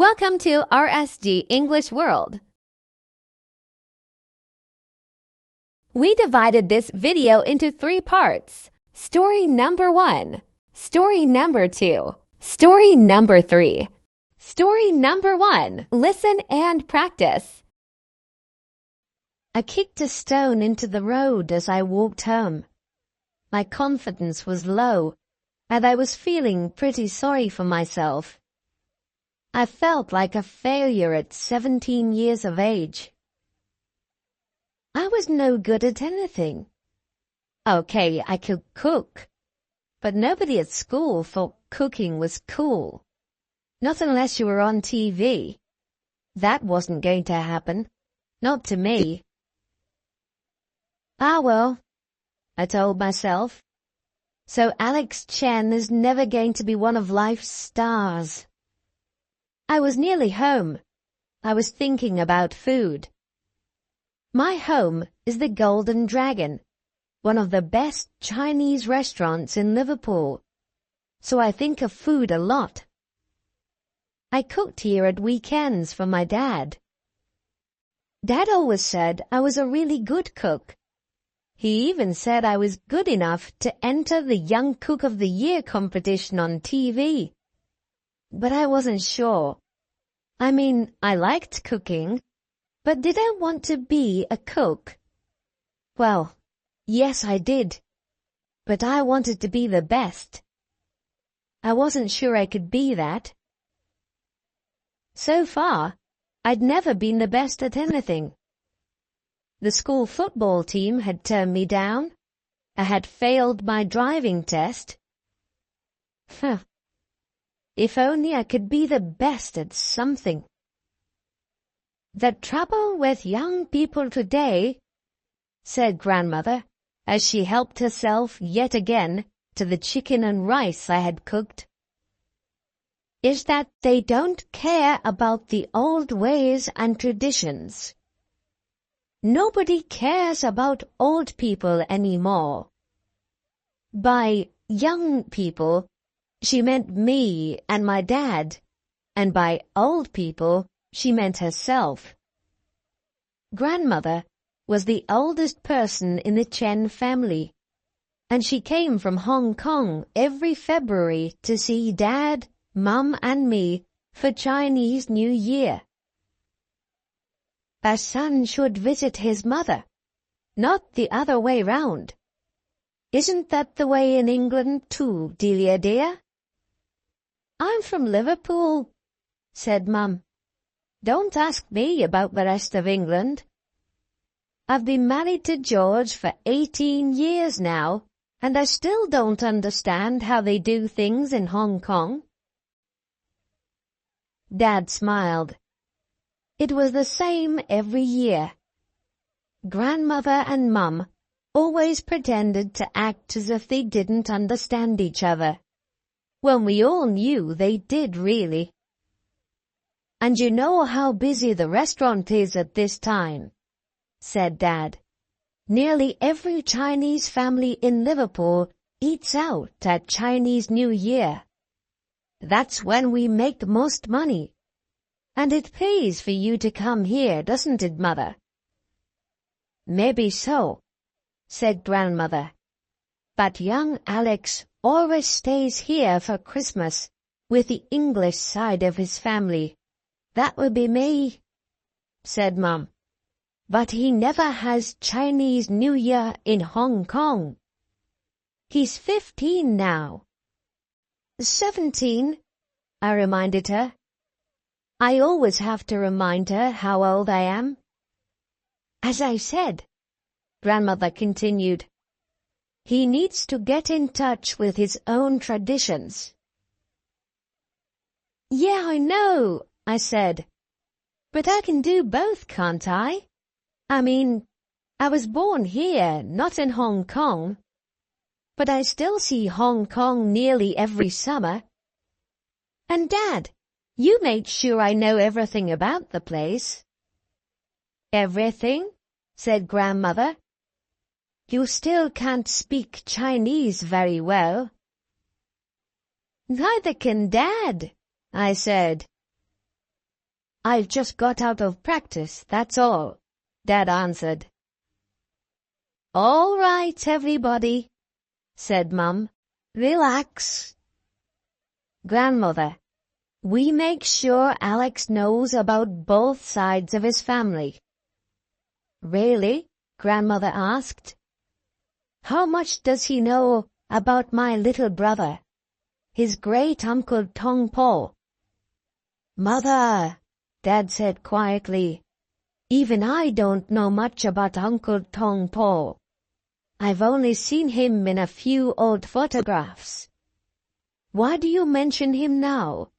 Welcome to RSG English World. We divided this video into 3 parts. Story number 1, story number 2, story number 3. Story number 1, listen and practice. I kicked a stone into the road as I walked home. My confidence was low, and I was feeling pretty sorry for myself. I felt like a failure at 17 years of age. I was no good at anything. Okay, I could cook, but nobody at school thought cooking was cool. Not unless you were on TV. That wasn't going to happen. Not to me. Ah well, I told myself. So Alex Chen is never going to be one of life's stars. I was nearly home. I was thinking about food. My home is the Golden Dragon, one of the best Chinese restaurants in Liverpool. So I think of food a lot. I cooked here at weekends for my dad. Dad always said I was a really good cook. He even said I was good enough to enter the Young Cook of the Year competition on TV. But I wasn't sure. I mean, I liked cooking, but did I want to be a cook? Well, yes I did, but I wanted to be the best. I wasn't sure I could be that. So far, I'd never been the best at anything. The school football team had turned me down. I had failed my driving test. If only I could be the best at something. The trouble with young people today, said Grandmother, as she helped herself yet again to the chicken and rice I had cooked, is that they don't care about the old ways and traditions. Nobody cares about old people anymore. By young people, she meant me and my dad, and by old people, she meant herself. Grandmother was the oldest person in the Chen family, and she came from Hong Kong every February to see Dad, Mum and me for Chinese New Year. A son should visit his mother, not the other way round. Isn't that the way in England too, Delia dear? I'm from Liverpool, said Mum. Don't ask me about the rest of England. I've been married to George for 18 years now, and I still don't understand how they do things in Hong Kong. Dad smiled. It was the same every year. Grandmother and Mum always pretended to act as if they didn't understand each other, when we all knew they did really. And you know how busy the restaurant is at this time, said Dad. Nearly every Chinese family in Liverpool eats out at Chinese New Year. That's when we make most money. And it pays for you to come here, doesn't it, Mother? Maybe so, said Grandmother. But young Alex always stays here for Christmas with the English side of his family. That would be me, said Mum. But he never has Chinese New Year in Hong Kong. He's 15 now. 17, I reminded her. I always have to remind her how old I am. As I said, Grandmother continued, he needs to get in touch with his own traditions. Yeah, I know, I said. But I can do both, can't I? I mean, I was born here, not in Hong Kong. But I still see Hong Kong nearly every summer. And Dad, you made sure I know everything about the place. Everything? Said Grandmother. You still can't speak Chinese very well. Neither can Dad, I said. I've just got out of practice, that's all, Dad answered. All right, everybody, said Mum. Relax. Grandmother, we make sure Alex knows about both sides of his family. Really? Grandmother asked. How much does he know about my little brother, his great-uncle Tong Po? Mother, Dad said quietly, even I don't know much about Uncle Tong Po. I've only seen him in a few old photographs. Why do you mention him now?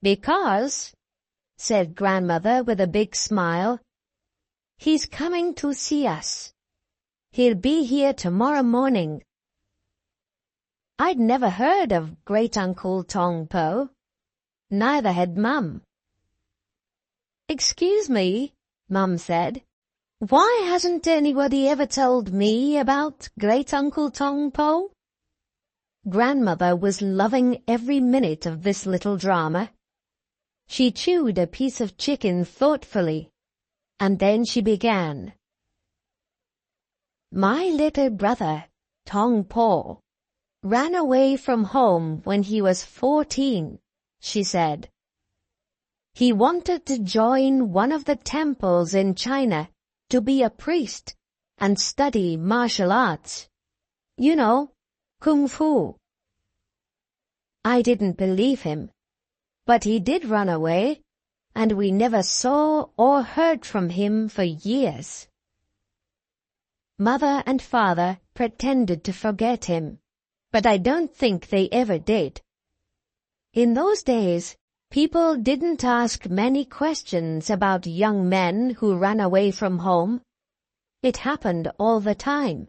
Because, said Grandmother with a big smile, he's coming to see us. He'll be here tomorrow morning. I'd never heard of Great-Uncle Tong Po. Neither had Mum. Excuse me, Mum said. Why hasn't anybody ever told me about Great-Uncle Tong Po? Grandmother was loving every minute of this little drama. She chewed a piece of chicken thoughtfully, and then she began. My little brother, Tong Po, ran away from home when he was 14, she said. He wanted to join one of the temples in China to be a priest and study martial arts. You know, Kung Fu. I didn't believe him, but he did run away, and we never saw or heard from him for years. Mother and Father pretended to forget him, but I don't think they ever did. In those days, people didn't ask many questions about young men who ran away from home. It happened all the time.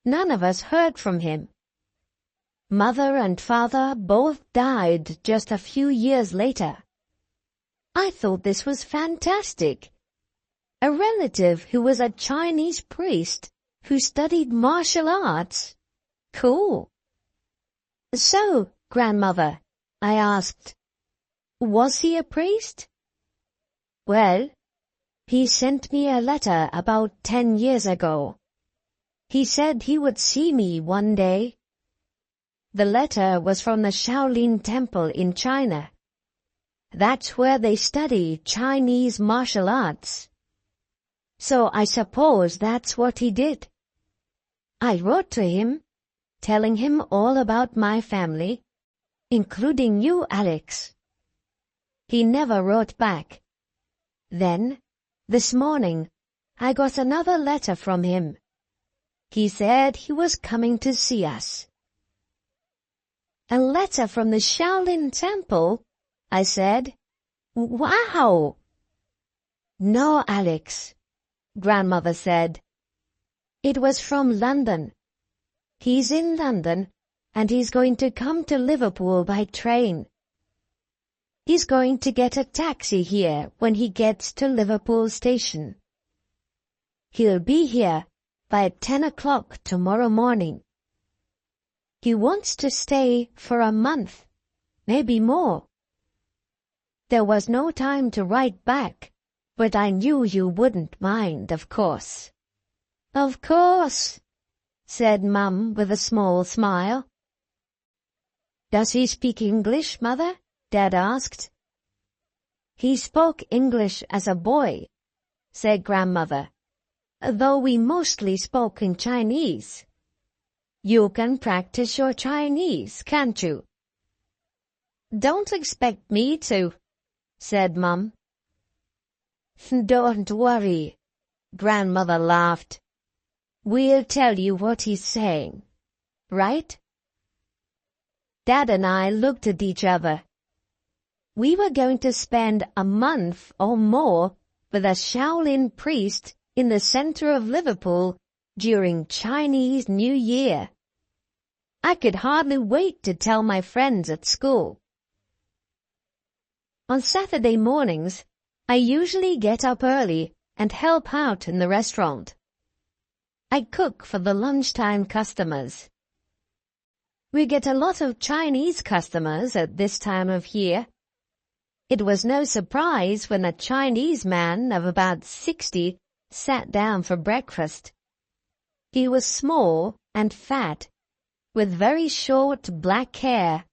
None of us heard from him. Mother and Father both died just a few years later. I thought this was fantastic. A relative who was a Chinese priest who studied martial arts. Cool. So, Grandmother, I asked, was he a priest? Well, he sent me a letter about 10 years ago. He said he would see me one day. The letter was from the Shaolin Temple in China. That's where they study Chinese martial arts. So I suppose that's what he did. I wrote to him, telling him all about my family, including you, Alex. He never wrote back. Then, this morning, I got another letter from him. He said he was coming to see us. A letter from the Shaolin Temple? I said. Wow! No, Alex, Grandmother said. It was from London. He's in London, and he's going to come to Liverpool by train. He's going to get a taxi here when he gets to Liverpool station. He'll be here by 10 o'clock tomorrow morning. He wants to stay for a month, maybe more. There was no time to write back, but I knew you wouldn't mind, of course. Of course, said Mum with a small smile. Does he speak English, Mother? Dad asked. He spoke English as a boy, said Grandmother, though we mostly spoke in Chinese. You can practice your Chinese, can't you? Don't expect me to, said Mum. Don't worry, Grandmother laughed. We'll tell you what he's saying, right? Dad and I looked at each other. We were going to spend a month or more with a Shaolin priest in the center of Liverpool during Chinese New Year. I could hardly wait to tell my friends at school. On Saturday mornings, I usually get up early and help out in the restaurant. I cook for the lunchtime customers. We get a lot of Chinese customers at this time of year. It was no surprise when a Chinese man of about 60 sat down for breakfast. He was small and fat, with very short black hair,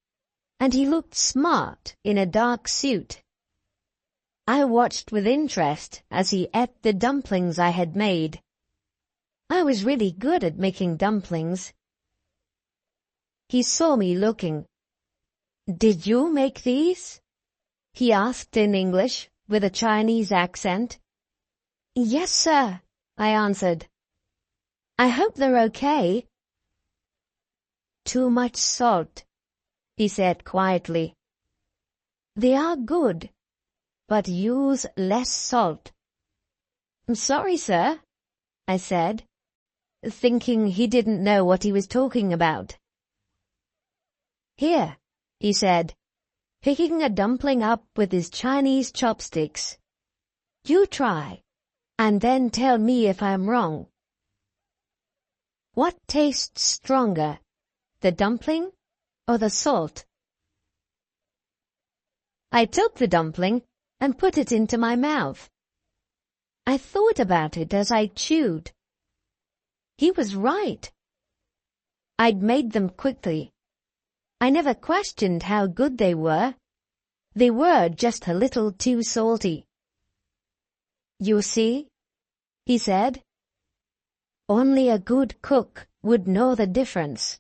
and he looked smart in a dark suit. I watched with interest as he ate the dumplings I had made. I was really good at making dumplings. He saw me looking. "Did you make these?" he asked in English with a Chinese accent. "Yes, sir," I answered. "I hope they're okay." "Too much salt," he said quietly. "They are good, but use less salt." "I'm sorry, sir," I said, thinking he didn't know what he was talking about. "Here," he said, picking a dumpling up with his Chinese chopsticks. "You try, and then tell me if I'm wrong. What tastes stronger, the dumpling or the salt?" I took the dumpling and put it into my mouth. I thought about it as I chewed. He was right. I'd made them quickly. I never questioned how good they were. They were just a little too salty. "You see," he said, "only a good cook would know the difference.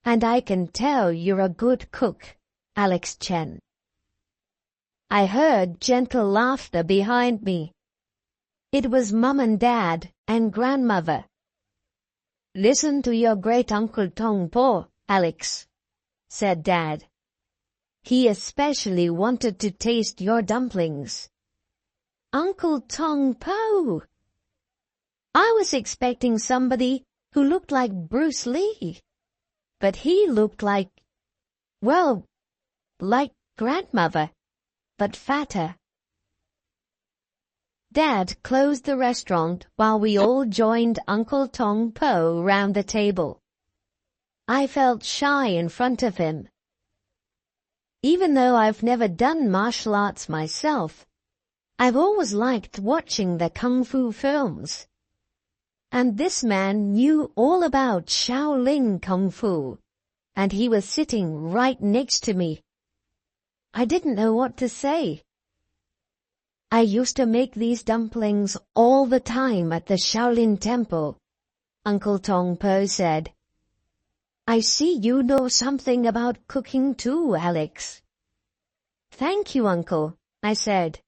And I can tell you're a good cook, Alex Chen." I heard gentle laughter behind me. It was Mum and Dad and Grandmother. "Listen to your great-uncle Tong Po, Alex," said Dad. "He especially wanted to taste your dumplings." "Uncle Tong Po!" I was expecting somebody who looked like Bruce Lee, but he looked like Grandmother, but fatter. Dad closed the restaurant while we all joined Uncle Tong Po round the table. I felt shy in front of him. Even though I've never done martial arts myself, I've always liked watching the kung fu films. And this man knew all about Shaolin Kung Fu, and he was sitting right next to me. I didn't know what to say. "I used to make these dumplings all the time at the Shaolin Temple," Uncle Tong Po said. "I see you know something about cooking too, Alex." "Thank you, Uncle," I said.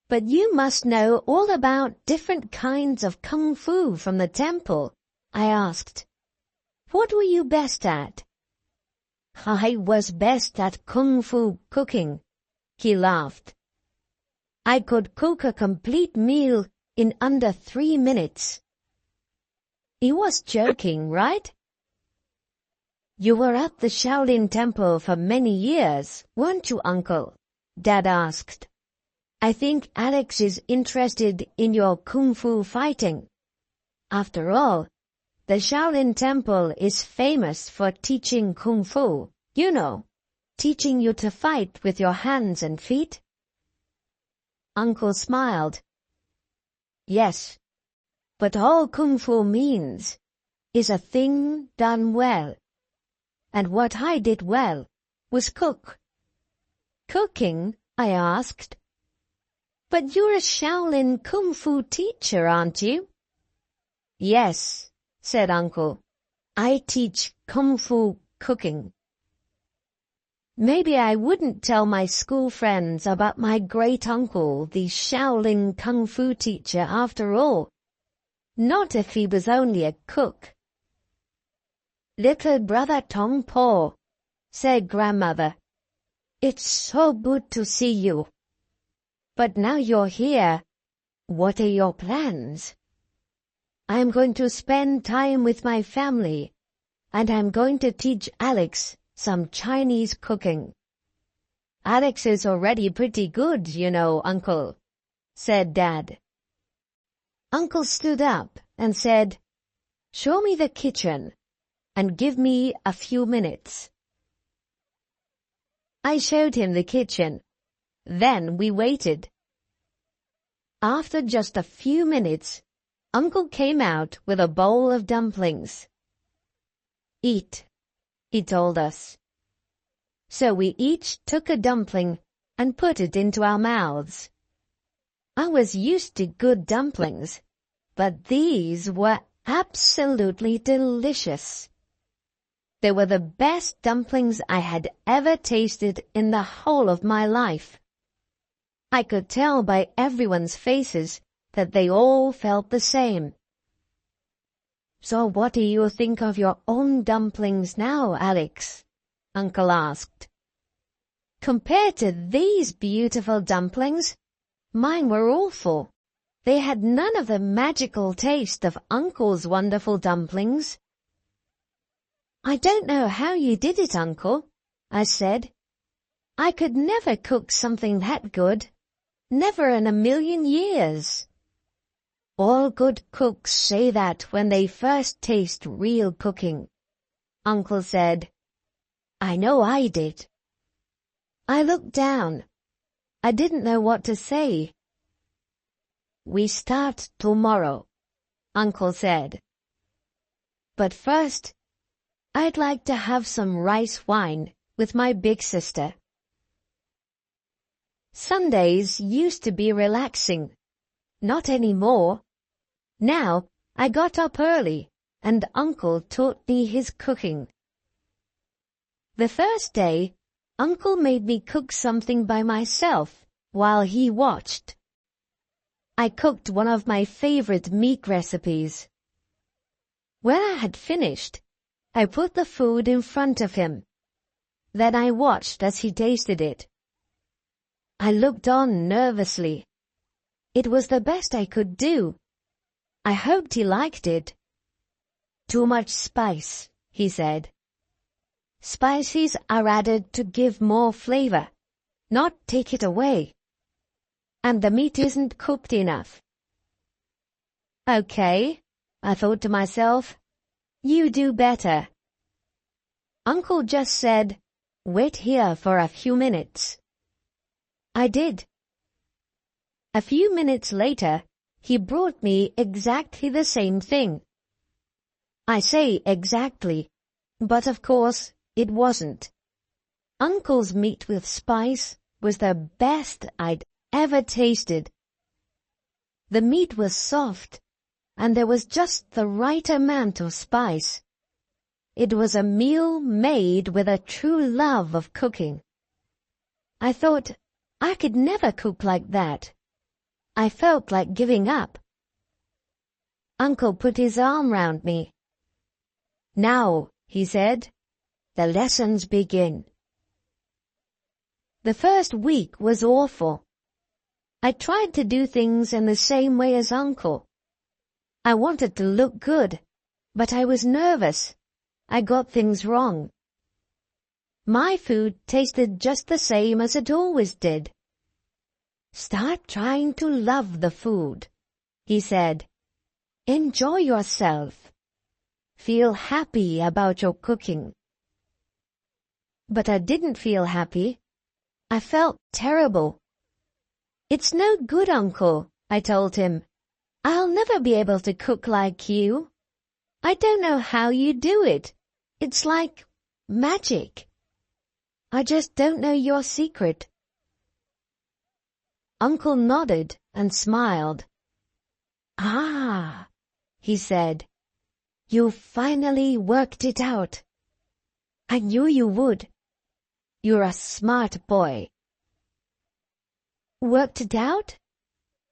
"But you must know all about different kinds of Kung Fu from the temple," I asked. "What were you best at?" "I was best at Kung Fu cooking," he laughed. "I could cook a complete meal in under 3 minutes." He was joking, right? "You were at the Shaolin Temple for many years, weren't you, Uncle?" Dad asked. "I think Alex is interested in your Kung Fu fighting. After all, the Shaolin Temple is famous for teaching Kung Fu, you know, teaching you to fight with your hands and feet." Uncle smiled. "Yes, but all Kung Fu means is a thing done well. And what I did well was cook." "Cooking?" I asked. "But you're a Shaolin Kung Fu teacher, aren't you?" "Yes," said Uncle. "I teach Kung Fu cooking." Maybe I wouldn't tell my school friends about my great-uncle, the Shaolin Kung Fu teacher, after all. Not if he was only a cook. "Little brother Tong Po," said Grandmother, "it's so good to see you. But now you're here, what are your plans?" "I'm going to spend time with my family, and I'm going to teach Alex some Chinese cooking." "Alex is already pretty good, you know, Uncle," said Dad. Uncle stood up and said, "Show me the kitchen, and give me a few minutes." I showed him the kitchen. Then we waited. After just a few minutes, Uncle came out with a bowl of dumplings. "Eat," he told us. So we each took a dumpling and put it into our mouths. I was used to good dumplings, but these were absolutely delicious. They were the best dumplings I had ever tasted in the whole of my life. I could tell by everyone's faces that they all felt the same. "So what do you think of your own dumplings now, Alex?" Uncle asked. "Compared to these beautiful dumplings, mine were awful. They had none of the magical taste of Uncle's wonderful dumplings." "I don't know how you did it, Uncle," I said. "I could never cook something that good. Never in a million years." "All good cooks say that when they first taste real cooking," Uncle said. I know I did. I looked down. I didn't know what to say. "We start tomorrow," Uncle said. "But first, I'd like to have some rice wine with my big sister." Sundays used to be relaxing. Not anymore. Now I got up early and Uncle taught me his cooking. The first day, Uncle made me cook something by myself while he watched. I cooked one of my favorite meat recipes. When I had finished, I put the food in front of him. Then I watched as he tasted it. I looked on nervously. It was the best I could do. I hoped he liked it. "Too much spice," he said. "Spices are added to give more flavor, not take it away. And the meat isn't cooked enough." "Okay," I thought to myself. "You do better." Uncle just said, "Wait here for a few minutes." I did. A few minutes later, he brought me exactly the same thing. I say exactly, but of course it wasn't. Uncle's meat with spice was the best I'd ever tasted. The meat was soft, and there was just the right amount of spice. It was a meal made with a true love of cooking. I thought I could never cook like that. I felt like giving up. Uncle put his arm round me. "Now," he said, "the lessons begin." The first week was awful. I tried to do things in the same way as Uncle. I wanted to look good, but I was nervous. I got things wrong. My food tasted just the same as it always did. "Start trying to love the food," he said. "Enjoy yourself. Feel happy about your cooking." But I didn't feel happy. I felt terrible. "It's no good, Uncle," I told him. "I'll never be able to cook like you. I don't know how you do it. It's like magic. I just don't know your secret." Uncle nodded and smiled. "Ah," he said, "you finally worked it out. I knew you would. You're a smart boy." Worked it out?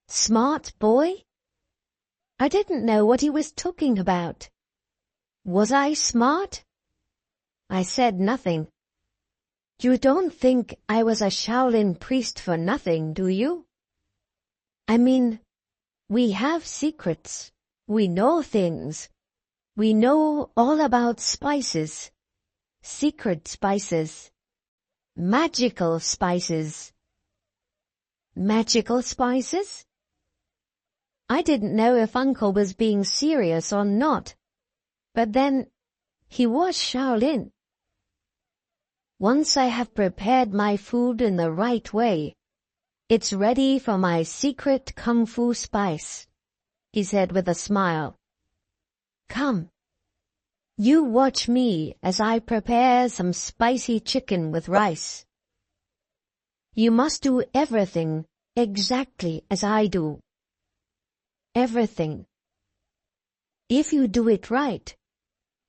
Smart boy? I didn't know what he was talking about. Was I smart? I said nothing. "You don't think I was a Shaolin priest for nothing, do you? I mean, we have secrets. We know things. We know all about spices. Secret spices. Magical spices." Magical spices? I didn't know if Uncle was being serious or not. But then, he was Shaolin. "Once I have prepared my food in the right way," It's ready for my secret kung fu spice, he said with a smile. Come. You watch me as I prepare some spicy chicken with rice. You must do everything exactly as I do. Everything. If you do it right,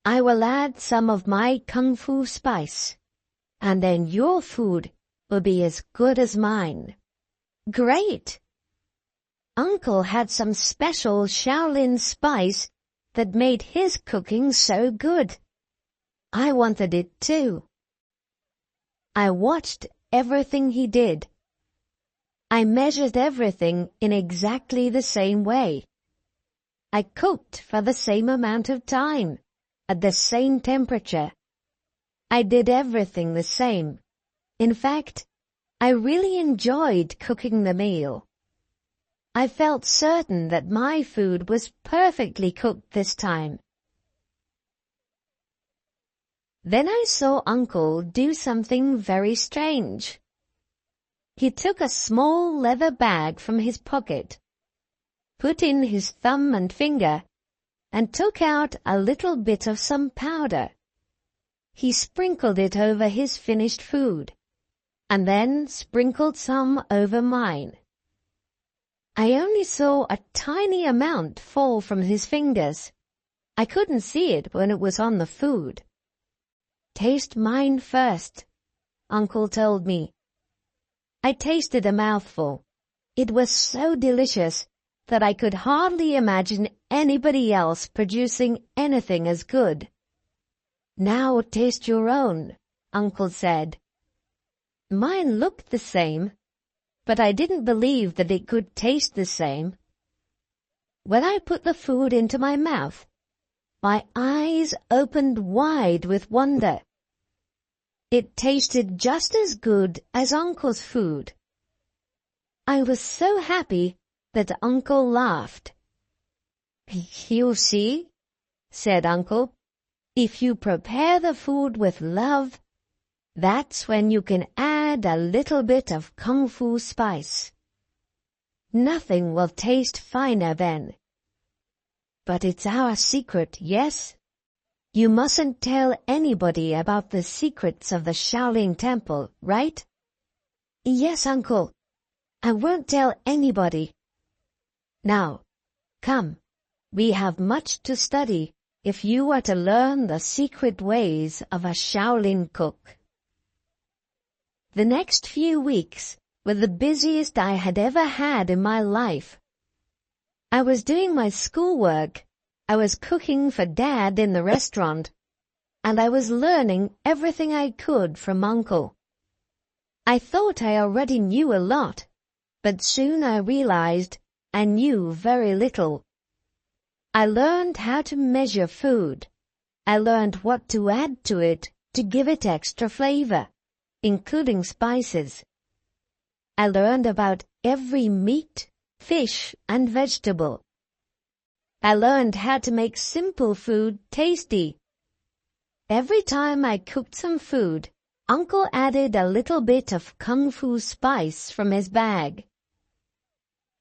I will add some of my kung fu spice, and then your food will be as good as mine. Great! Uncle had some special Shaolin spice that made his cooking so good. I wanted it too. I watched everything he did. I measured everything in exactly the same way. I cooked for the same amount of time, at the same temperature. I did everything the same. In fact, I really enjoyed cooking the meal. I felt certain that my food was perfectly cooked this time. Then I saw Uncle do something very strange. He took a small leather bag from his pocket, put in his thumb and finger, and took out a little bit of some powder. He sprinkled it over his finished food, and then sprinkled some over mine. I only saw a tiny amount fall from his fingers. I couldn't see it when it was on the food. Taste mine first, Uncle told me. I tasted a mouthful. It was so delicious that I could hardly imagine anybody else producing anything as good. Now taste your own, Uncle said. Mine looked the same, but I didn't believe that it could taste the same. When I put the food into my mouth, my eyes opened wide with wonder. It tasted just as good as Uncle's food. I was so happy that Uncle laughed. You see, said Uncle, if you prepare the food with love, that's when you can add a little bit of kung fu spice. Nothing will taste finer then. But it's our secret, yes? You mustn't tell anybody about the secrets of the Shaolin Temple, right? Yes, Uncle. I won't tell anybody. Now, come. We have much to study if you are to learn the secret ways of a Shaolin cook. The next few weeks were the busiest I had ever had in my life. I was doing my schoolwork, I was cooking for Dad in the restaurant, and I was learning everything I could from Uncle. I thought I already knew a lot, but soon I realized I knew very little. I learned how to measure food. I learned what to add to it to give it extra flavor, including spices. I learned about every meat, fish, and vegetable. I learned how to make simple food tasty. Every time I cooked some food, Uncle added a little bit of kung fu spice from his bag.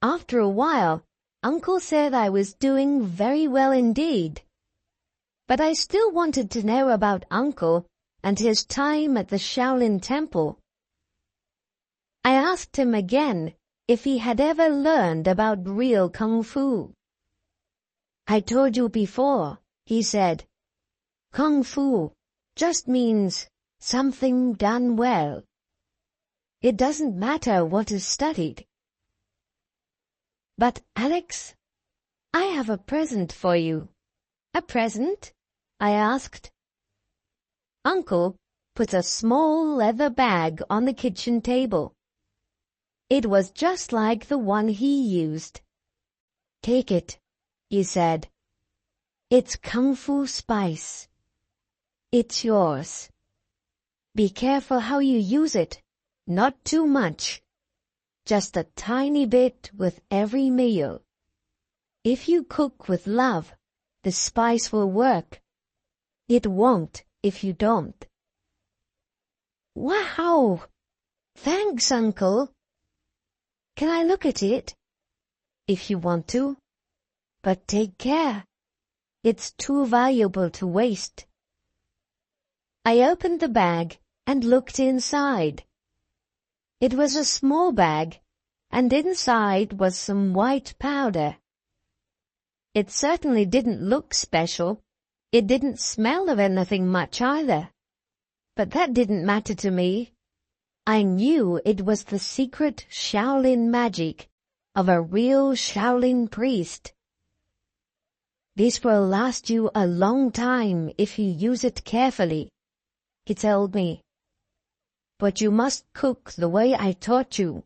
After a while, Uncle said I was doing very well indeed. But I still wanted to know about Uncle and his time at the Shaolin Temple. I asked him again if he had ever learned about real kung fu. I told you before, he said. Kung fu just means something done well. It doesn't matter what is studied. But Alex, I have a present for you. A present? I asked. Uncle put a small leather bag on the kitchen table. It was just like the one he used. Take it, he said. It's kung fu spice. It's yours. Be careful how you use it, not too much. Just a tiny bit with every meal. If you cook with love, the spice will work. It won't if you don't. Wow! Thanks, Uncle. Can I look at it? If you want to. But take care. It's too valuable to waste. I opened the bag and looked inside. It was a small bag, and inside was some white powder. It certainly didn't look special. It didn't smell of anything much either. But that didn't matter to me. I knew it was the secret Shaolin magic of a real Shaolin priest. This will last you a long time if you use it carefully, he told me. But you must cook the way I taught you.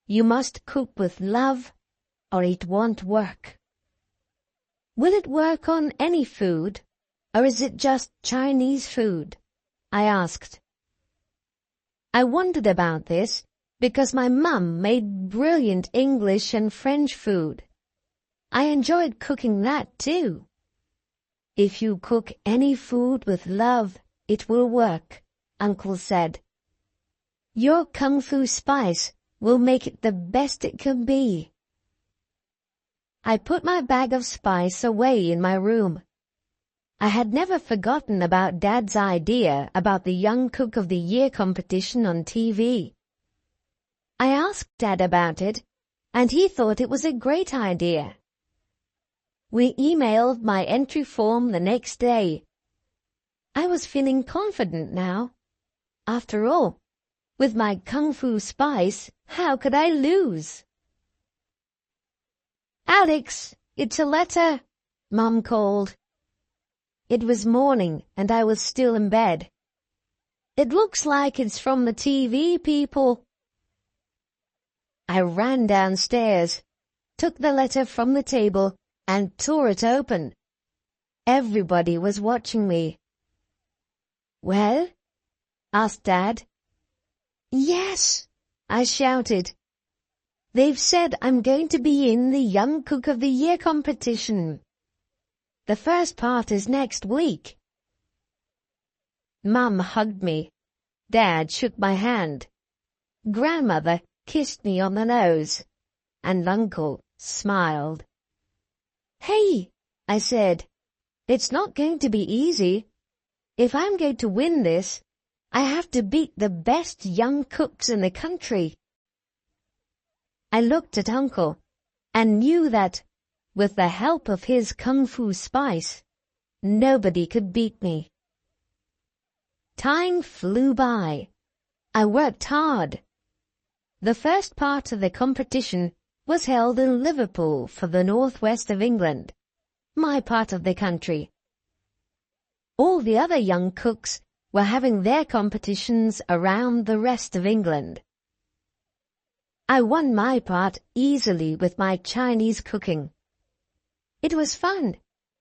You must cook with love, or it won't work. Will it work on any food, or is it just Chinese food? I asked. I wondered about this because my mum made brilliant English and French food. I enjoyed cooking that too. If you cook any food with love, it will work, Uncle said. Your Kung Fu spice will make it the best it can be. I put my bag of spice away in my room. I had never forgotten about Dad's idea about the Young Cook of the Year competition on TV. I asked Dad about it, and he thought it was a great idea. We emailed my entry form the next day. I was feeling confident now. After all, with my Kung Fu spice, how could I lose? Alex, it's a letter, Mum called. It was morning and I was still in bed. It looks like it's from the TV people. I ran downstairs, took the letter from the table and tore it open. Everybody was watching me. Well? Asked Dad. Yes, I shouted. They've said I'm going to be in the Young Cook of the Year competition. The first part is next week. Mum hugged me. Dad shook my hand. Grandmother kissed me on the nose, and Uncle smiled. Hey, I said, it's not going to be easy. If I'm going to win this, I have to beat the best young cooks in the country. I looked at Uncle and knew that, with the help of his Kung Fu spice, nobody could beat me. Time flew by. I worked hard. The first part of the competition was held in Liverpool for the northwest of England, my part of the country. All the other young cooks were having their competitions around the rest of England. I won my part easily with my Chinese cooking. It was fun,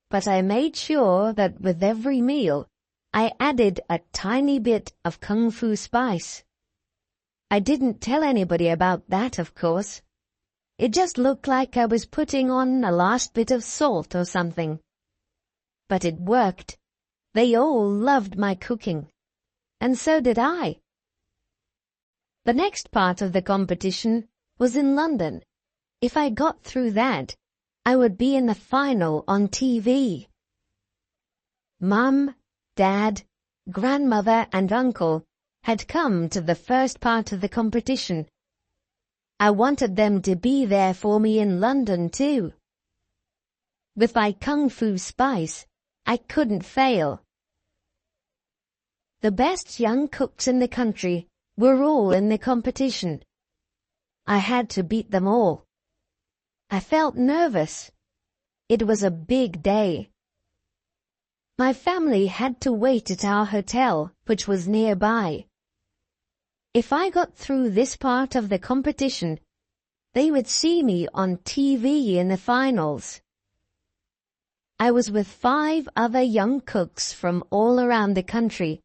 but I made sure that with every meal, I added a tiny bit of Kung Fu spice. I didn't tell anybody about that, of course. It just looked like I was putting on a last bit of salt or something. But it worked. They all loved my cooking. And so did I. The next part of the competition was in London. If I got through that, I would be in the final on TV. Mum, Dad, Grandmother and Uncle had come to the first part of the competition. I wanted them to be there for me in London too. With my Kung Fu spice, I couldn't fail. The best young cooks in the country were all in the competition. I had to beat them all. I felt nervous. It was a big day. My family had to wait at our hotel, which was nearby. If I got through this part of the competition, they would see me on TV in the finals. I was with 5 other young cooks from all around the country.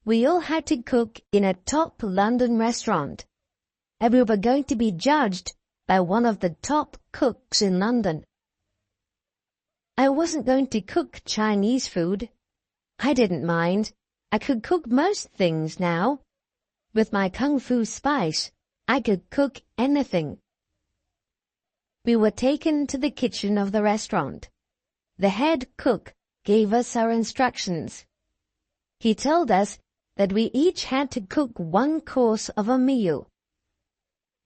We all had to cook in a top London restaurant, and we were going to be judged by one of the top cooks in London. I wasn't going to cook Chinese food. I didn't mind. I could cook most things now. With my Kung Fu spice, I could cook anything. We were taken to the kitchen of the restaurant. The head cook gave us our instructions. He told us that we each had to cook one course of a meal.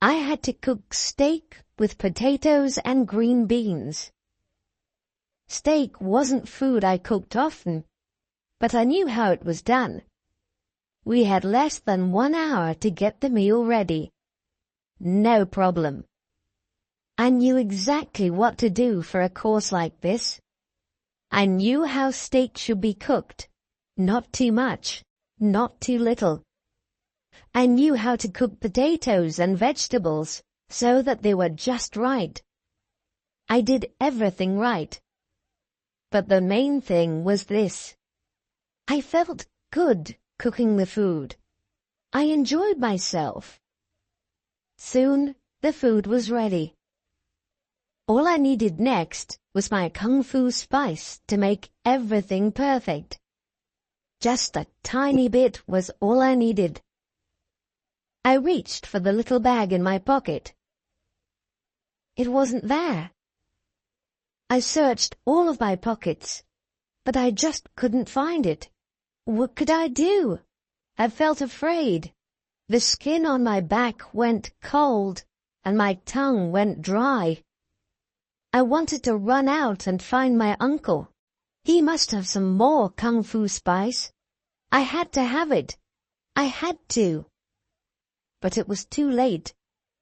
I had to cook steak with potatoes and green beans. Steak wasn't food I cooked often, but I knew how it was done. We had less than 1 hour to get the meal ready. No problem. I knew exactly what to do for a course like this. I knew how steak should be cooked. Not too much, not too little. I knew how to cook potatoes and vegetables so that they were just right. I did everything right. But the main thing was this. I felt good cooking the food. I enjoyed myself. Soon the food was ready. All I needed next was my kung fu spice to make everything perfect. Just a tiny bit was all I needed. I reached for the little bag in my pocket. It wasn't there. I searched all of my pockets, but I just couldn't find it. What could I do? I felt afraid. The skin on my back went cold, and my tongue went dry. I wanted to run out and find my uncle. He must have some more kung fu spice. I had to have it. I had to. But it was too late.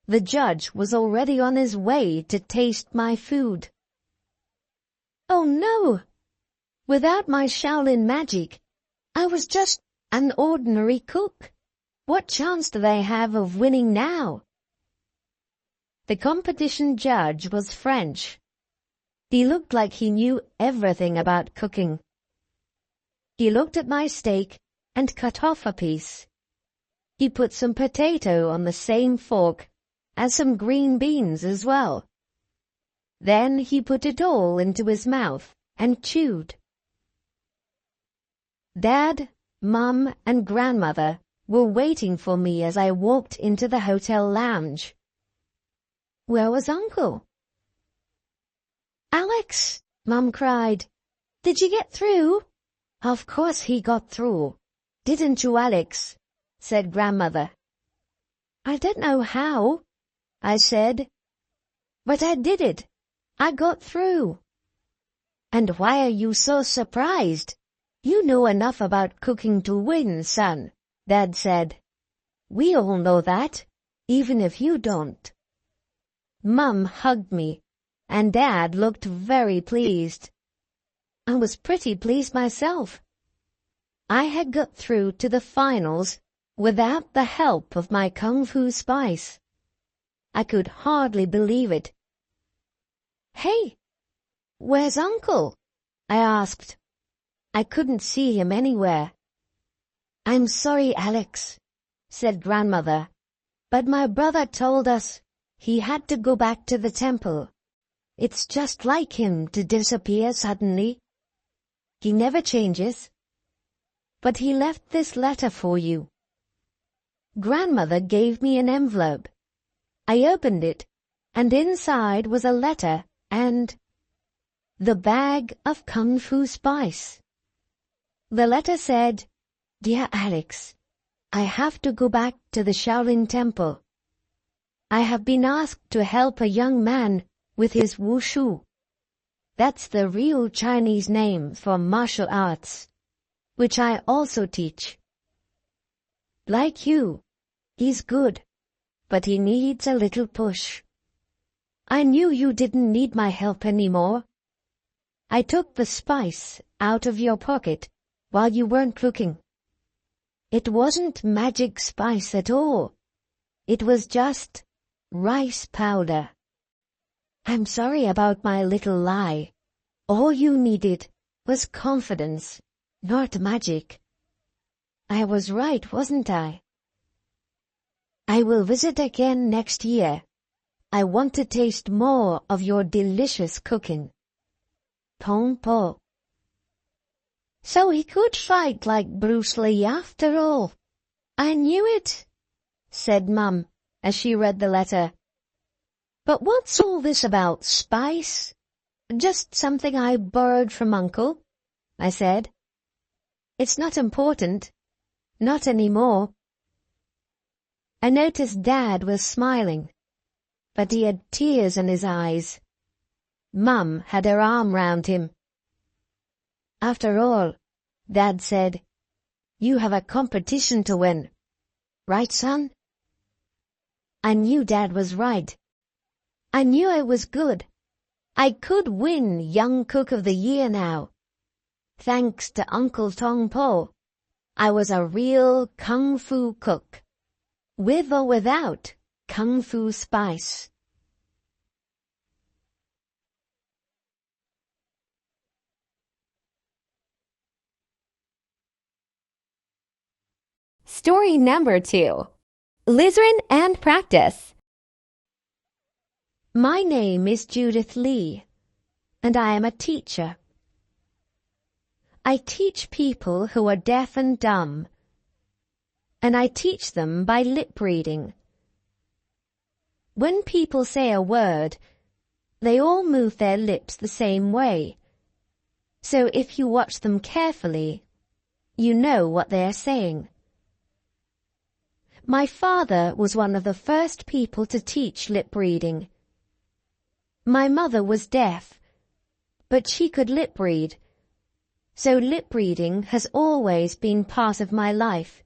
The judge was already on his way to taste my food. Oh no! Without my Shaolin magic, I was just an ordinary cook. What chance do they have of winning now? The competition judge was French. He looked like he knew everything about cooking. He looked at my steak and cut off a piece. He put some potato on the same fork as some green beans as well. Then he put it all into his mouth and chewed. Dad, Mum, and Grandmother were waiting for me as I walked into the hotel lounge. Where was Uncle? Alex, Mum cried. Did you get through? Of course he got through. Didn't you, Alex? Said Grandmother. I don't know how, I said. But I did it. I got through. And why are you so surprised? You know enough about cooking to win, son, Dad said. We all know that, even if you don't. Mum hugged me, and Dad looked very pleased. I was pretty pleased myself. I had got through to the finals without the help of my kung fu spice. I could hardly believe it. Hey, where's Uncle? I asked. I couldn't see him anywhere. I'm sorry, Alex, said Grandmother, but my brother told us he had to go back to the temple. It's just like him to disappear suddenly. He never changes. But he left this letter for you. Grandmother gave me an envelope. I opened it, and inside was a letter and the bag of kung fu spice. The letter said, Dear Alex, I have to go back to the Shaolin Temple. I have been asked to help a young man with his wushu. That's the real Chinese name for martial arts, which I also teach. Like you, he's good, but he needs a little push. I knew you didn't need my help anymore. I took the spice out of your pocket while you weren't looking. It wasn't magic spice at all. It was just rice powder. I'm sorry about my little lie. All you needed was confidence, not magic. I was right, wasn't I? I will visit again next year. I want to taste more of your delicious cooking. Pong Po. So he could fight like Bruce Lee after all. I knew it, said Mum, as she read the letter. "But what's all this about spice?" "Just something I borrowed from Uncle," I said. "It's not important. Not anymore." I noticed Dad was smiling, but he had tears in his eyes. Mum had her arm round him. "After all," Dad said, "you have a competition to win. Right, son?" I knew Dad was right. I knew I was good. I could win Young Cook of the Year now. Thanks to Uncle Tong Po, I was a real Kung Fu cook, with or without Kung Fu spice. Story number 2. Lizrin and Practice. My name is Judith Lee, and I am a teacher. I teach people who are deaf and dumb, and I teach them by lip reading. When people say a word, they all move their lips the same way, so if you watch them carefully, you know what they are saying. My father was one of the first people to teach lip reading. My mother was deaf, but she could lip read, so lip reading has always been part of my life.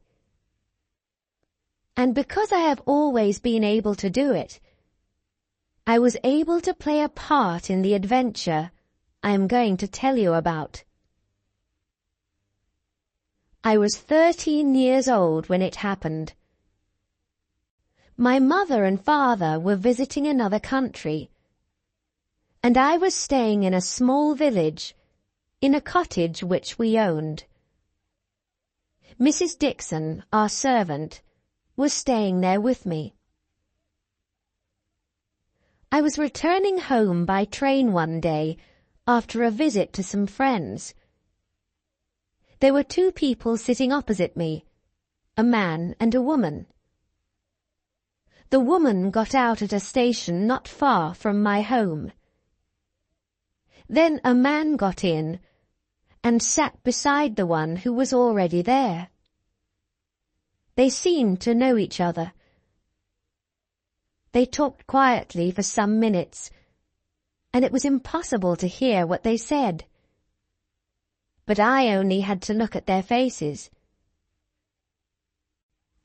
And because I have always been able to do it, I was able to play a part in the adventure I am going to tell you about. I was 13 years old when it happened. My mother and father were visiting another country, and I was staying in a small village, in a cottage which we owned. Mrs. Dixon, our servant, was staying there with me. I was returning home by train one day after a visit to some friends. There were 2 people sitting opposite me, a man and a woman. The woman got out at a station not far from my home. Then a man got in and sat beside the one who was already there. They seemed to know each other. They talked quietly for some minutes, and it was impossible to hear what they said. But I only had to look at their faces.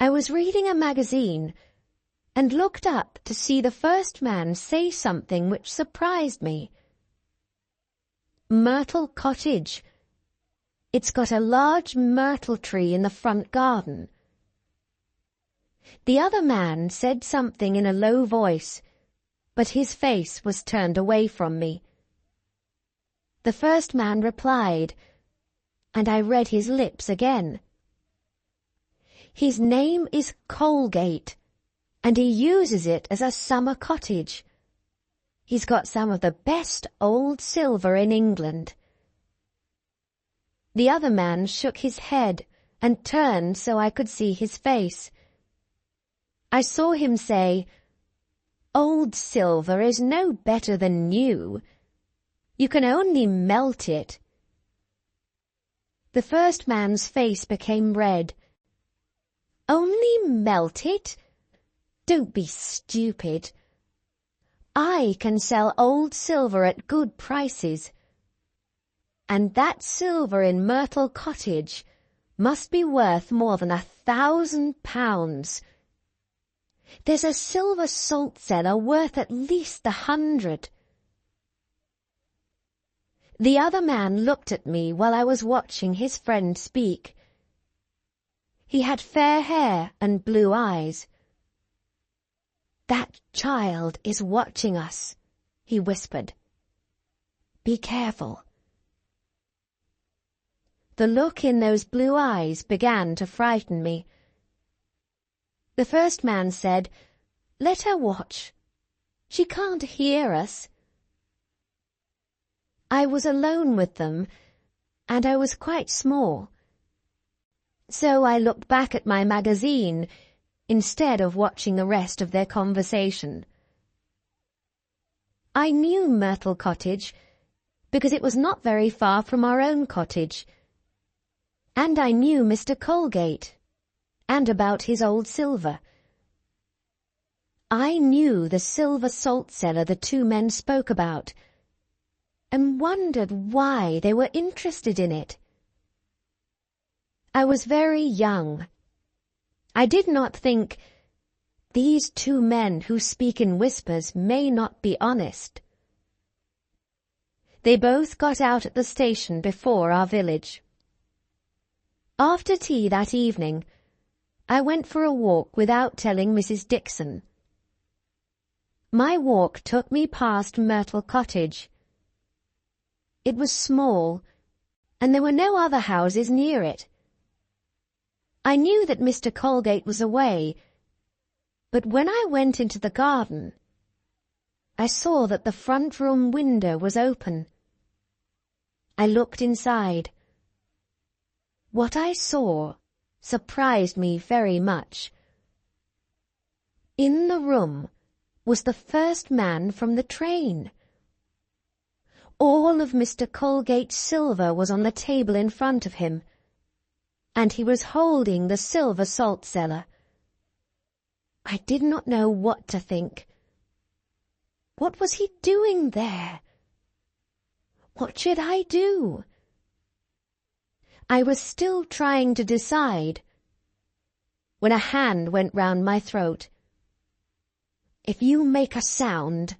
I was reading a magazine and looked up to see the first man say something which surprised me. Myrtle Cottage. It's got a large myrtle tree in the front garden. The other man said something in a low voice, but his face was turned away from me. The first man replied, and I read his lips again. His name is Colgate, and he uses it as a summer cottage. He's got some of the best old silver in England. The other man shook his head and turned so I could see his face. I saw him say, "Old silver is no better than new. You can only melt it." The first man's face became red. "Only melt it? Don't be stupid. I can sell old silver at good prices. And that silver in Myrtle Cottage must be worth more than £1,000. There's a silver salt cellar worth at least 100. The other man looked at me while I was watching his friend speak. He had fair hair and blue eyes. "That child is watching us," he whispered. "Be careful." The look in those blue eyes began to frighten me. The first man said, "Let her watch. She can't hear us." I was alone with them, and I was quite small. So I looked back at my magazine, instead of watching the rest of their conversation. I knew Myrtle Cottage because it was not very far from our own cottage, and I knew Mr. Colgate, and about his old silver. I knew the silver salt cellar the two men spoke about, and wondered why they were interested in it. I was very young. I did not think, these two men who speak in whispers may not be honest. They both got out at the station before our village. After tea that evening, I went for a walk without telling Mrs. Dixon. My walk took me past Myrtle Cottage. It was small, and there were no other houses near it. I knew that Mr. Colgate was away, but when I went into the garden, I saw that the front room window was open. I looked inside. What I saw surprised me very much. In the room was the first man from the train. All of Mr. Colgate's silver was on the table in front of him, and he was holding the silver salt cellar. I did not know what to think. What was he doing there? What should I do? I was still trying to decide when a hand went round my throat. "If you make a sound,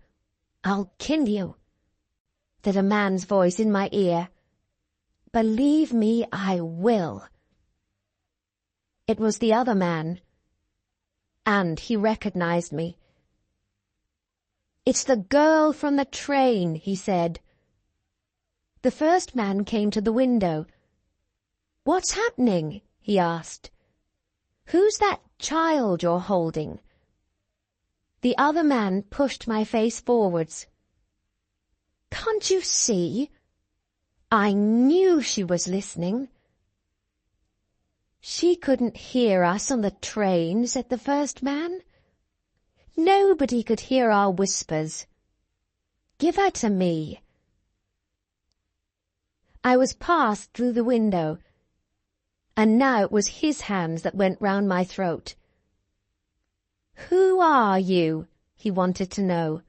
I'll kill you," said a man's voice in my ear. "Believe me, I will." It was the other man, and he recognized me. "It's the girl from the train," he said. The first man came to the window. "What's happening?" he asked. "Who's that child you're holding?" The other man pushed my face forwards. "Can't you see? I knew she was listening." "She couldn't hear us on the train," said the first man. "Nobody could hear our whispers. Give her to me." I was passed through the window, and now it was his hands that went round my throat. "Who are you?" he wanted to know.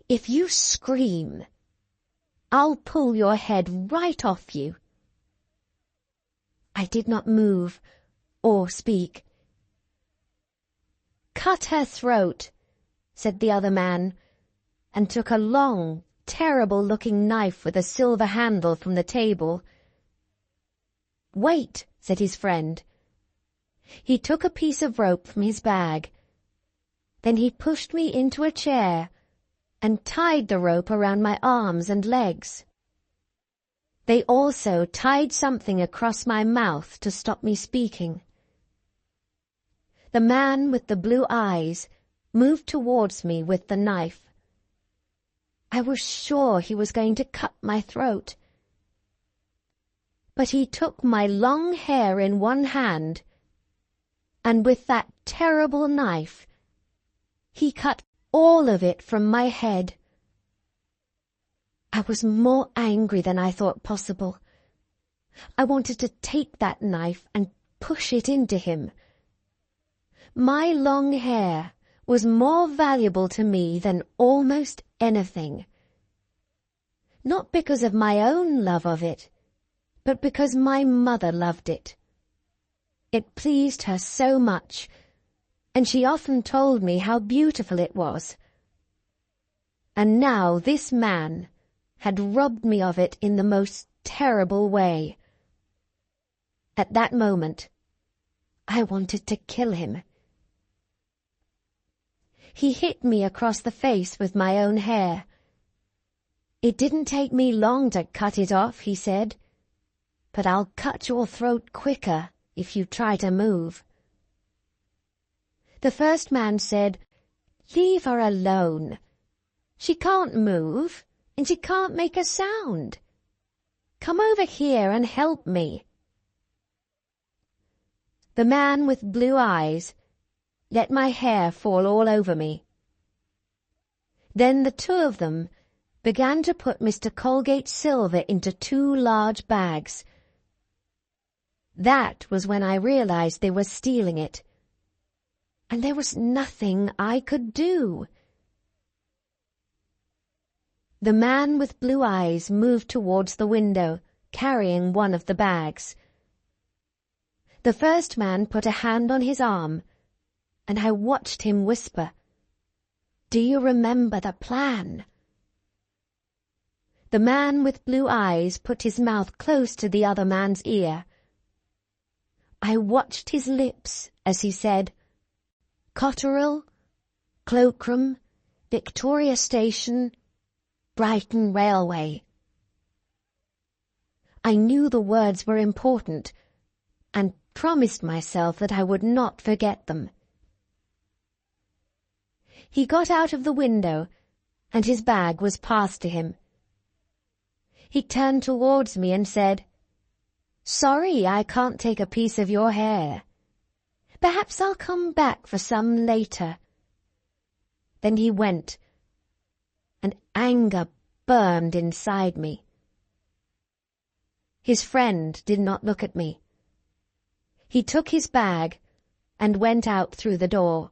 "If you scream, I'll pull your head right off you." I did not move or speak. "Cut her throat," said the other man, and took a long, terrible-looking knife with a silver handle from the table. "Wait," said his friend. He took a piece of rope from his bag. Then he pushed me into a chair and tied the rope around my arms and legs. They also tied something across my mouth to stop me speaking. The man with the blue eyes moved towards me with the knife. I was sure he was going to cut my throat. But he took my long hair in one hand, and with that terrible knife, he cut all of it from my head. I was more angry than I thought possible. I wanted to take that knife and push it into him. My long hair was more valuable to me than almost anything. Not because of my own love of it, but because my mother loved it. It pleased her so much, and she often told me how beautiful it was. And now this man had robbed me of it in the most terrible way. At that moment, I wanted to kill him. He hit me across the face with my own hair. "It didn't take me long to cut it off," he said, "but I'll cut your throat quicker if you try to move." The first man said, "Leave her alone. She can't move, and she can't make a sound. Come over here and help me." The man with blue eyes let my hair fall all over me. Then the two of them began to put Mr. Colgate's silver into 2 large bags. That was when I realized they were stealing it, and there was nothing I could do. The man with blue eyes moved towards the window, carrying one of the bags. The first man put a hand on his arm, and I watched him whisper, "Do you remember the plan?" The man with blue eyes put his mouth close to the other man's ear. I watched his lips as he said, "Cotterill, Cloakroom, Victoria Station, Brighton Railway." I knew the words were important and promised myself that I would not forget them. He got out of the window, and his bag was passed to him. He turned towards me and said, "Sorry I can't take a piece of your hair. Perhaps I'll come back for some later." Then he went, and anger burned inside me. His friend did not look at me. He took his bag and went out through the door.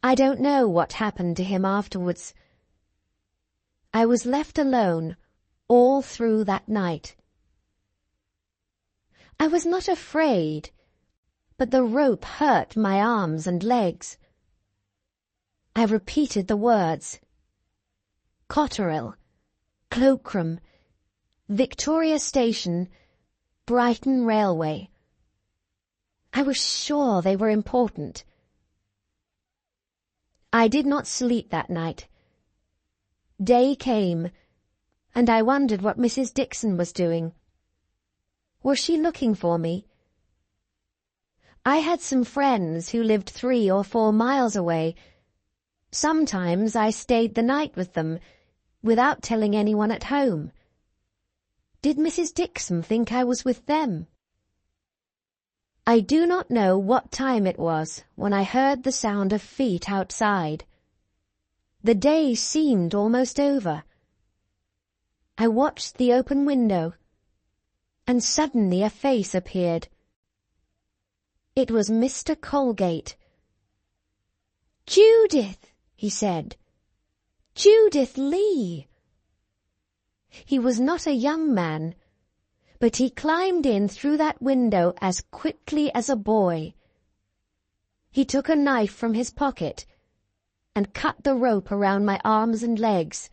I don't know what happened to him afterwards. I was left alone all through that night. I was not afraid, but the rope hurt my arms and legs. I repeated the words, "Cotterill, Cloakroom, Victoria Station, Brighton Railway." I was sure they were important. I did not sleep that night. Day came, and I wondered what Mrs. Dixon was doing. Was she looking for me? I had some friends who lived 3 or 4 miles away. Sometimes I stayed the night with them, without telling anyone at home. Did Mrs. Dixon think I was with them? I do not know what time it was when I heard the sound of feet outside. The day seemed almost over. I watched the open window, and suddenly a face appeared. It was Mr. Colgate. "Judith," he said. "Judith Lee." He was not a young man, but he climbed in through that window as quickly as a boy. He took a knife from his pocket and cut the rope around my arms and legs.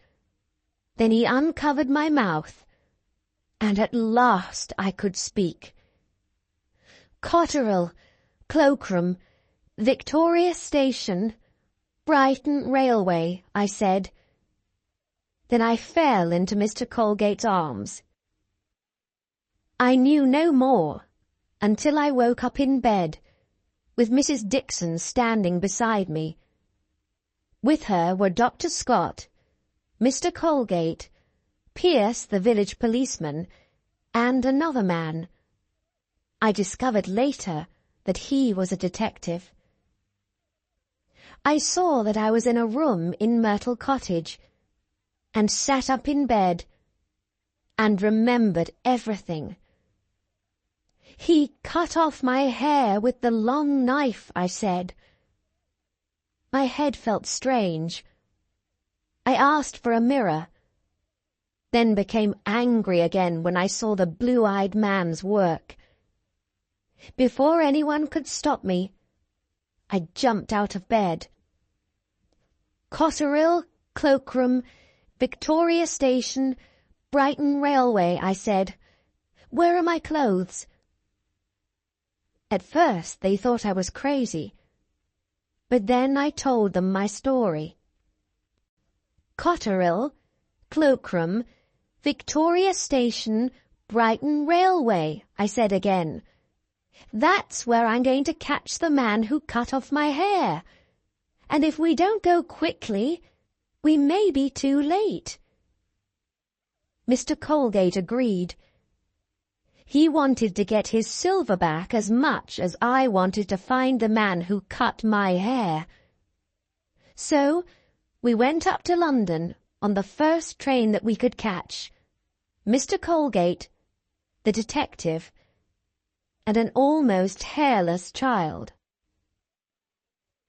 Then he uncovered my mouth, and at last I could speak. "Cotterill, Cloakroom, Victoria Station, Brighton Railway," I said. Then I fell into Mr. Colgate's arms. I knew no more until I woke up in bed, with Mrs. Dixon standing beside me. With her were Dr. Scott, Mr. Colgate, Pierce, the village policeman, and another man. I discovered later that he was a detective. I saw that I was in a room in Myrtle Cottage, and sat up in bed, and remembered everything. "He cut off my hair with the long knife," I said. My head felt strange. I asked for a mirror, then became angry again when I saw the blue-eyed man's work. Before anyone could stop me, I jumped out of bed. "Cotterill, Cloakroom, Victoria Station, Brighton Railway," I said. "Where are my clothes?" At first they thought I was crazy, but then I told them my story. "Cotterill, Cloakroom, Victoria Station, Brighton Railway," I said again. "That's where I'm going to catch the man who cut off my hair. And if we don't go quickly, we may be too late." Mr. Colgate agreed. He wanted to get his silver back as much as I wanted to find the man who cut my hair. So we went up to London on the first train that we could catch. Mr. Colgate, the detective, and an almost hairless child.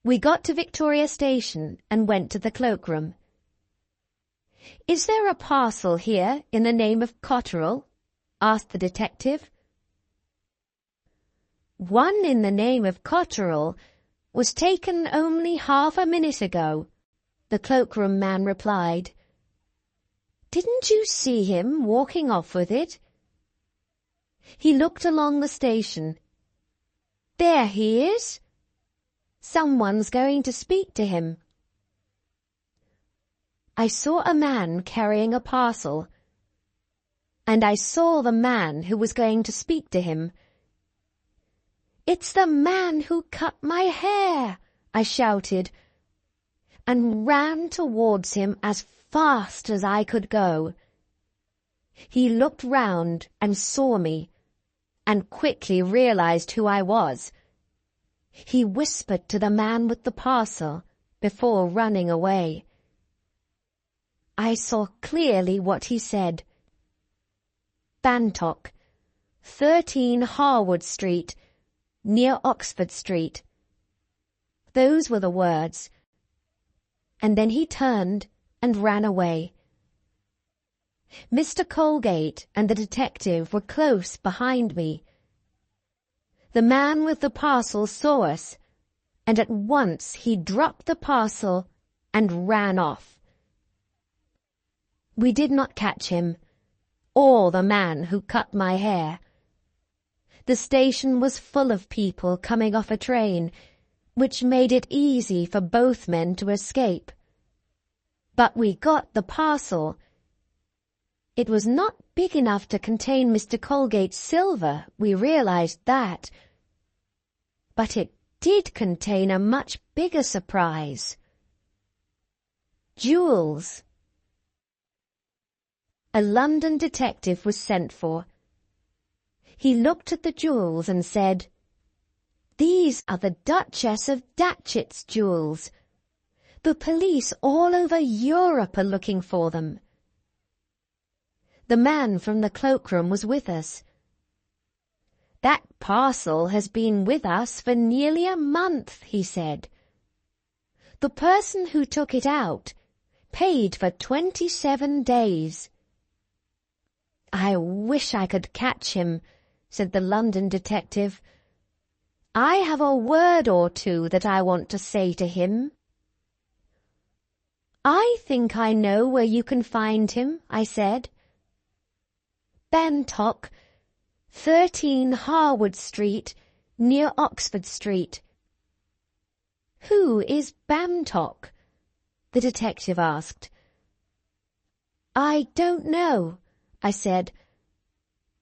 We got to Victoria Station and went to the cloakroom. "Is there a parcel here in the name of Cotterell?" asked the detective. "One in the name of Cotterell was taken only half a minute ago," the cloakroom man replied. "Didn't you see him walking off with it?" He looked along the station. "There he is. Someone's going to speak to him." I saw a man carrying a parcel, and I saw the man who was going to speak to him. "It's the man who cut my hair!" I shouted, and ran towards him as fast as I could go. He looked round and saw me, and quickly realized who I was. He whispered to the man with the parcel before running away. I saw clearly what he said. "Bantock, 13 Harwood Street, near Oxford Street." Those were the words. And then he turned and ran away. Mr. Colgate and the detective were close behind me. The man with the parcel saw us, and at once he dropped the parcel and ran off. We did not catch him, or the man who cut my hair. The station was full of people coming off a train, which made it easy for both men to escape. But we got the parcel. It was not big enough to contain Mr. Colgate's silver, we realized that. But it did contain a much bigger surprise. Jewels. A London detective was sent for. He looked at the jewels and said, "These are the Duchess of Datchet's jewels. The police all over Europe are looking for them." The man from the cloakroom was with us. "That parcel has been with us for nearly a month," he said. "The person who took it out paid for 27 days. "I wish I could catch him," said the London detective. "I have a word or two that I want to say to him." "I think I know where you can find him," I said. "Bantock, 13 Harwood Street, near Oxford Street." "Who is Bantock?" the detective asked. "I don't know," I said,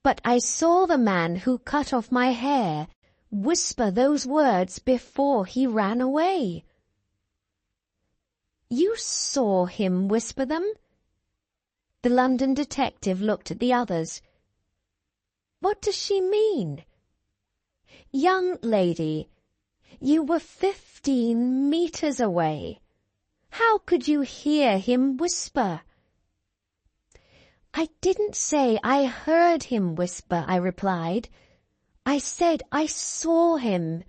"but I saw the man who cut off my hair whisper those words before he ran away." "You saw him whisper them?" The London detective looked at the others. "What does she mean?" "Young lady, you were 15 meters away. How could you hear him whisper?" "I didn't say I heard him whisper," I replied. "I said I saw him.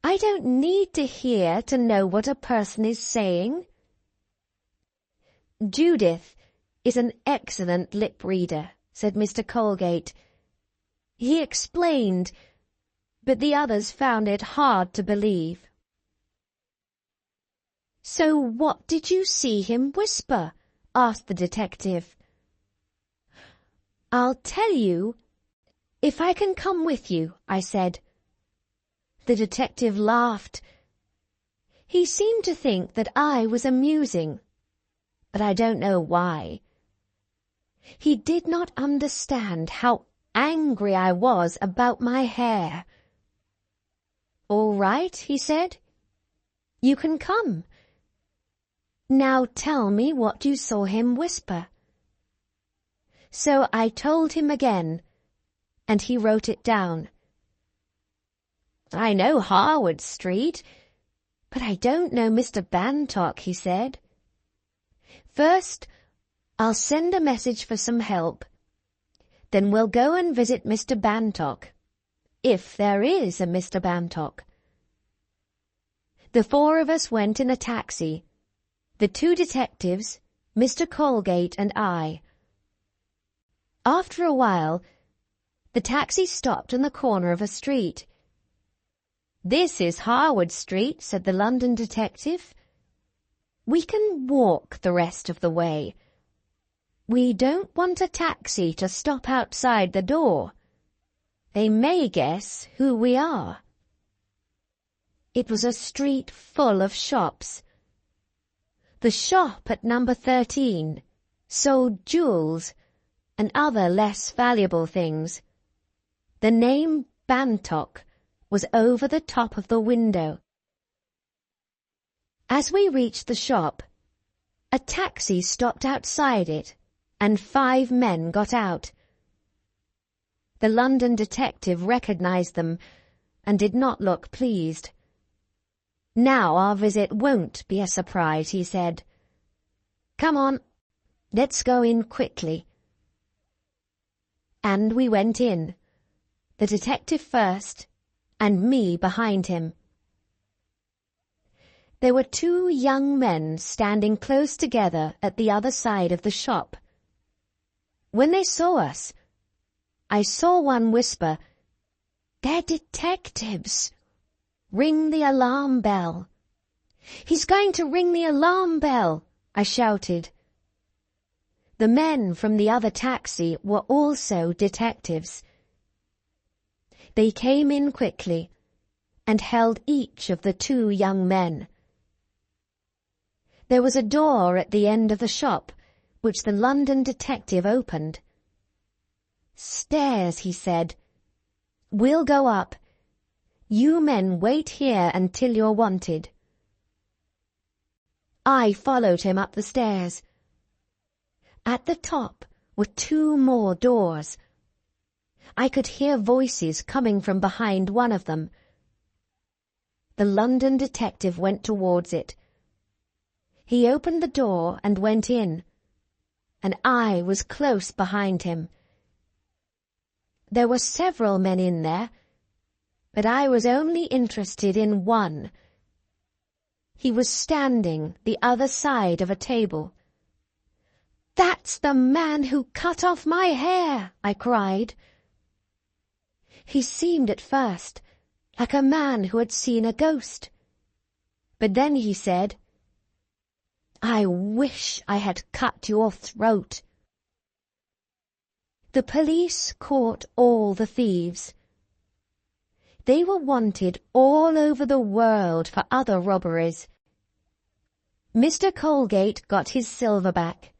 I don't need to hear to know what a person is saying." "Judith is an excellent lip reader," said Mr. Colgate. He explained, but the others found it hard to believe. "So what did you see him whisper?" asked the detective. "I'll tell you if I can come with you," I said. The detective laughed. He seemed to think that I was amusing, but I don't know why. He did not understand how angry I was about my hair. "All right," he said. "You can come. Now tell me what you saw him whisper." So I told him again, and he wrote it down. "I know Harwood Street, but I don't know Mr. Bantock," he said. "First, I'll send a message for some help. Then we'll go and visit Mr. Bantock, if there is a Mr. Bantock." The four of us went in a taxi, the two detectives, Mr. Colgate and I. After a while, the taxi stopped on the corner of a street. "This is Harwood Street," said the London detective. "We can walk the rest of the way. We don't want a taxi to stop outside the door. They may guess who we are." It was a street full of shops. The shop at number 13 sold jewels and other less valuable things. The name Bantock was over the top of the window. As we reached the shop, a taxi stopped outside it, and 5 men got out. The London detective recognized them and did not look pleased. "Now our visit won't be a surprise," he said. "Come on, let's go in quickly." And we went in, the detective first, and me behind him. There were 2 young men standing close together at the other side of the shop. When they saw us, I saw one whisper, "They're detectives. Ring the alarm bell." "He's going to ring the alarm bell," I shouted. The men from the other taxi were also detectives. They came in quickly and held each of the 2 young men. There was a door at the end of the shop, which the London detective opened. "Stairs," he said. "We'll go up. You men wait here until you're wanted." I followed him up the stairs. At the top were 2 more doors. I could hear voices coming from behind one of them. The London detective went towards it. He opened the door and went in, and I was close behind him. There were several men in there, but I was only interested in one. He was standing the other side of a table. "That's the man who cut off my hair!" I cried. He seemed at first like a man who had seen a ghost. But then he said, "I wish I had cut your throat." The police caught all the thieves. They were wanted all over the world for other robberies. Mr. Colgate got his silver back.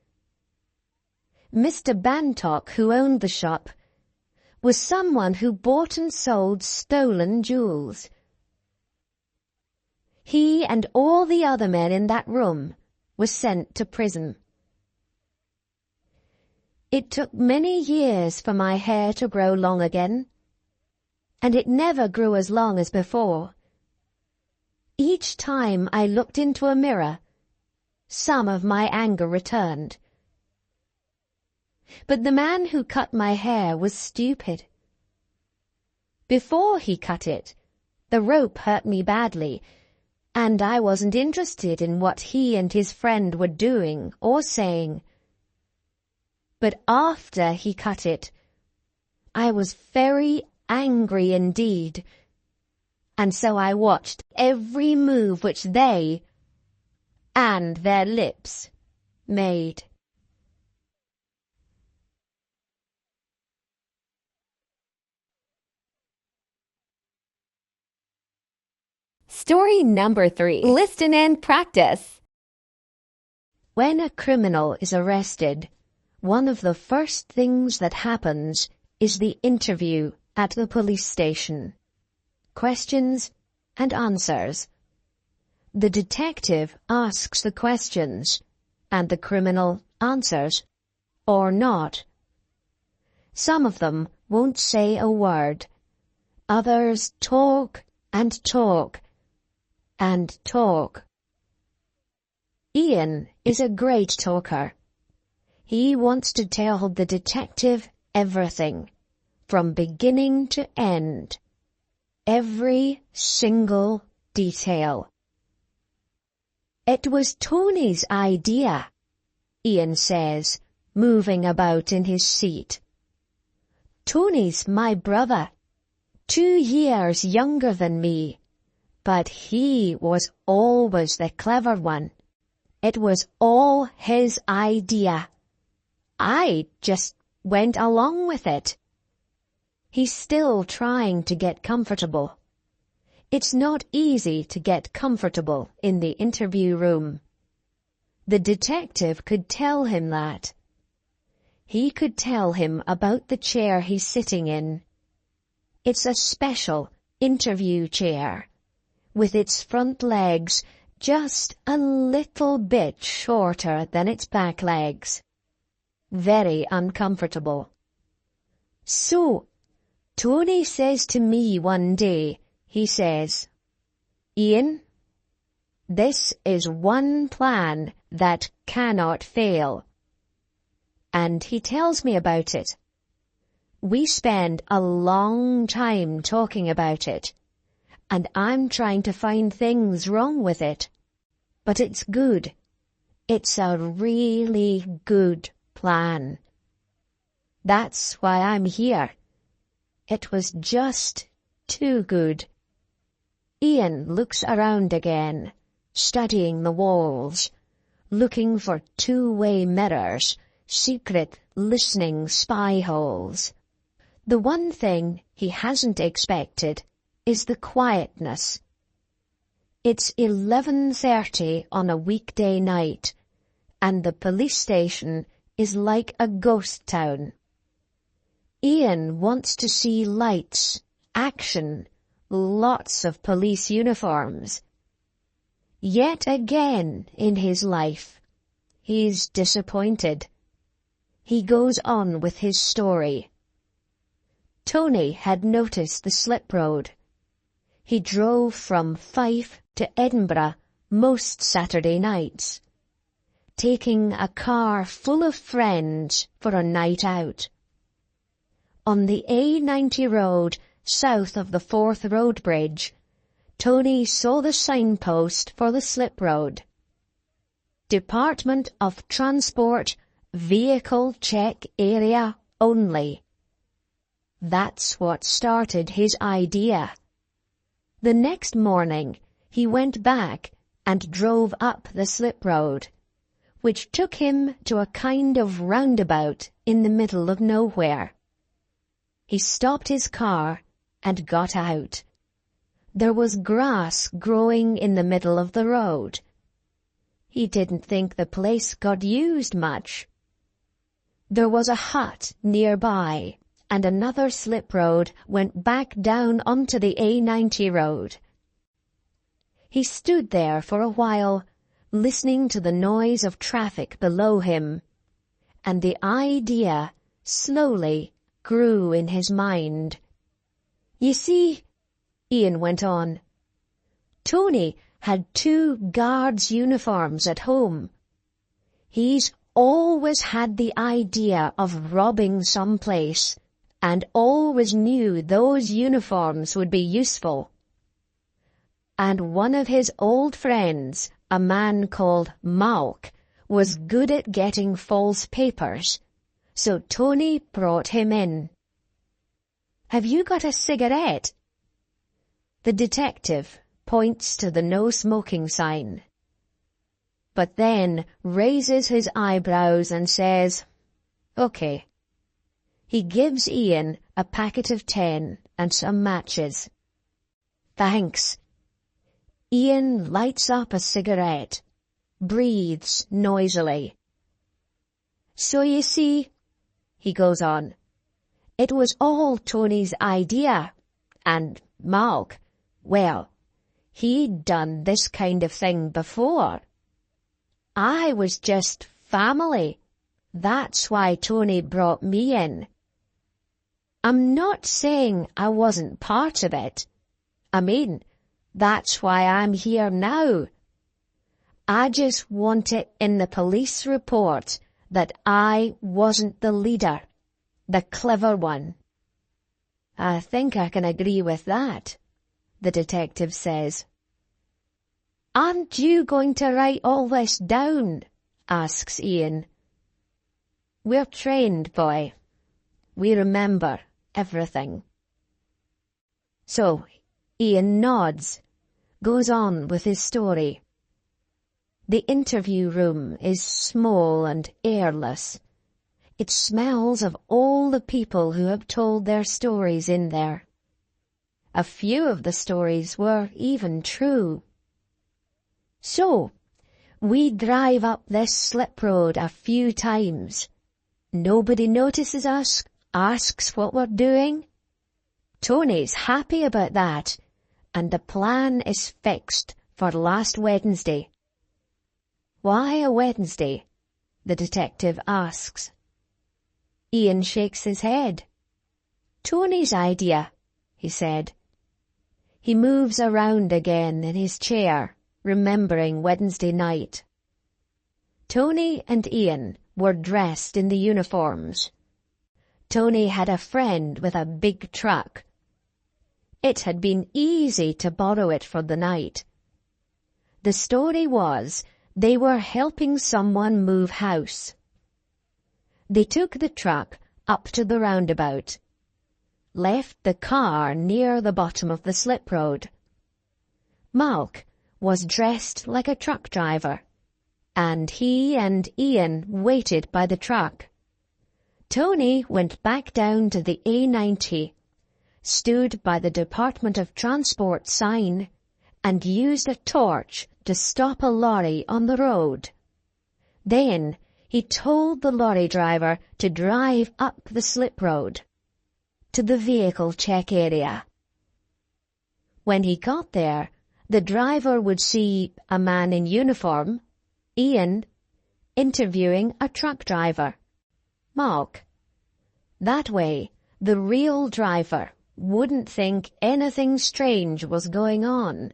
Mr. Bantock, who owned the shop, was someone who bought and sold stolen jewels. He and all the other men in that room were sent to prison. It took many years for my hair to grow long again, and it never grew as long as before. Each time I looked into a mirror, some of my anger returned. But the man who cut my hair was stupid. Before he cut it, the rope hurt me badly, and I wasn't interested in what he and his friend were doing or saying. But after he cut it, I was very angry indeed, and so I watched every move which they and their lips made. Story number 3. Listen and practice. When a criminal is arrested, one of the first things that happens is the interview at the police station. Questions and answers. The detective asks the questions, and the criminal answers, or not. Some of them won't say a word. Others talk and talk and talk. Ian is a great talker. He wants to tell the detective everything, from beginning to end, every single detail. It was Tony's idea, Ian says, moving about in his seat. Tony's my brother, 2 years younger than me, but he was always the clever one. It was all his idea. I just went along with it. He's still trying to get comfortable. It's not easy to get comfortable in the interview room. The detective could tell him that. He could tell him about the chair he's sitting in. It's a special interview chair, with its front legs just a little bit shorter than its back legs. Very uncomfortable. So, Tony says to me one day, he says, "Ian, this is one plan that cannot fail." And he tells me about it. We spend a long time talking about it, and I'm trying to find things wrong with it. But it's good. It's a really good plan. That's why I'm here. It was just too good. Ian looks around again, studying the walls, looking for two-way mirrors, secret listening spy holes. The one thing he hasn't expected is the quietness. It's 11:30 on a weekday night, and the police station is like a ghost town. Ian wants to see lights, action, lots of police uniforms. Yet again in his life, he's disappointed. He goes on with his story. Tony had noticed the slip road. He drove from Fife to Edinburgh most Saturday nights, taking a car full of friends for a night out. On the A90 road south of the Forth Road Bridge, Tony saw the signpost for the slip road. Department of Transport Vehicle Check Area Only. That's what started his idea. The next morning, he went back and drove up the slip road, which took him to a kind of roundabout in the middle of nowhere. He stopped his car and got out. There was grass growing in the middle of the road. He didn't think the place got used much. There was a hut nearby, and another slip road went back down onto the A90 road. He stood there for a while, listening to the noise of traffic below him, and the idea slowly grew in his mind. "You see," Ian went on, "Tony had 2 guards' uniforms at home. He's always had the idea of robbing some place, and always knew those uniforms would be useful. And one of his old friends, a man called Malk, was good at getting false papers, so Tony brought him in. Have you got a cigarette?" The detective points to the no smoking sign, but then raises his eyebrows and says, "Okay." He gives Ian a packet of 10 and some matches. "Thanks." Ian lights up a cigarette, breathes noisily. "So you see," he goes on, "it was all Tony's idea, and Malk, well, he'd done this kind of thing before. I was just family. That's why Tony brought me in." I'm not saying I wasn't part of it. I mean, that's why I'm here now. I just want it in the police report that I wasn't the leader, the clever one. I think I can agree with that, the detective says. Aren't you going to write all this down? Asks Ian. We're trained, boy. We remember everything. So, Ian nods, goes on with his story. The interview room is small and airless. It smells of all the people who have told their stories in there. A few of the stories were even true. So, we drive up this slip road a few times. Nobody notices us, asks what we're doing. Tony's happy about that, and the plan is fixed for last Wednesday. Why a Wednesday? The detective asks. Ian shakes his head. Tony's idea, he said. He moves around again in his chair, remembering Wednesday night. Tony and Ian were dressed in the uniforms. Tony had a friend with a big truck. It had been easy to borrow it for the night. The story was they were helping someone move house. They took the truck up to the roundabout, left the car near the bottom of the slip road. Malk was dressed like a truck driver, and he and Ian waited by the truck. Tony went back down to the A90, stood by the Department of Transport sign, and used a torch to stop a lorry on the road. Then he told the lorry driver to drive up the slip road to the vehicle check area. When he got there, the driver would see a man in uniform, Ian, interviewing a truck driver, Malk. That way, the real driver wouldn't think anything strange was going on.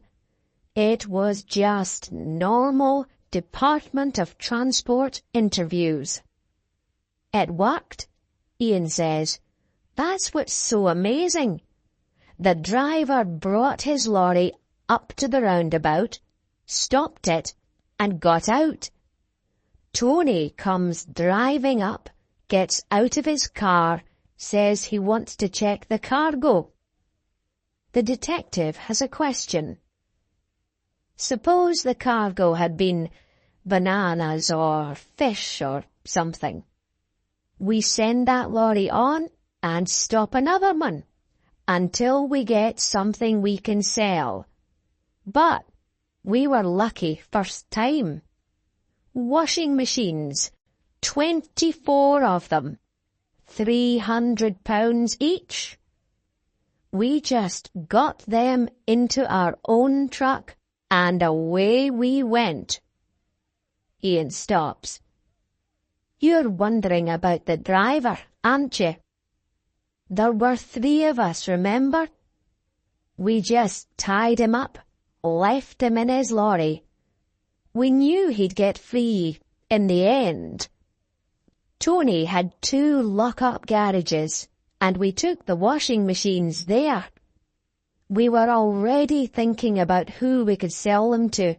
It was just normal Department of Transport interviews. It worked, Ian says. That's what's so amazing. The driver brought his lorry up to the roundabout, stopped it, and got out. Tony comes driving up, gets out of his car, says he wants to check the cargo. The detective has a question. Suppose the cargo had been bananas or fish or something. We send that lorry on and stop another one until we get something we can sell. But we were lucky first time. Washing machines, 24 of them, £300 each. We just got them into our own truck and away we went. Ian stops. You're wondering about the driver, aren't you? There were 3 of us, remember? We just tied him up, left him in his lorry. We knew he'd get free in the end. Tony had 2 lock-up garages, and we took the washing machines there. We were already thinking about who we could sell them to.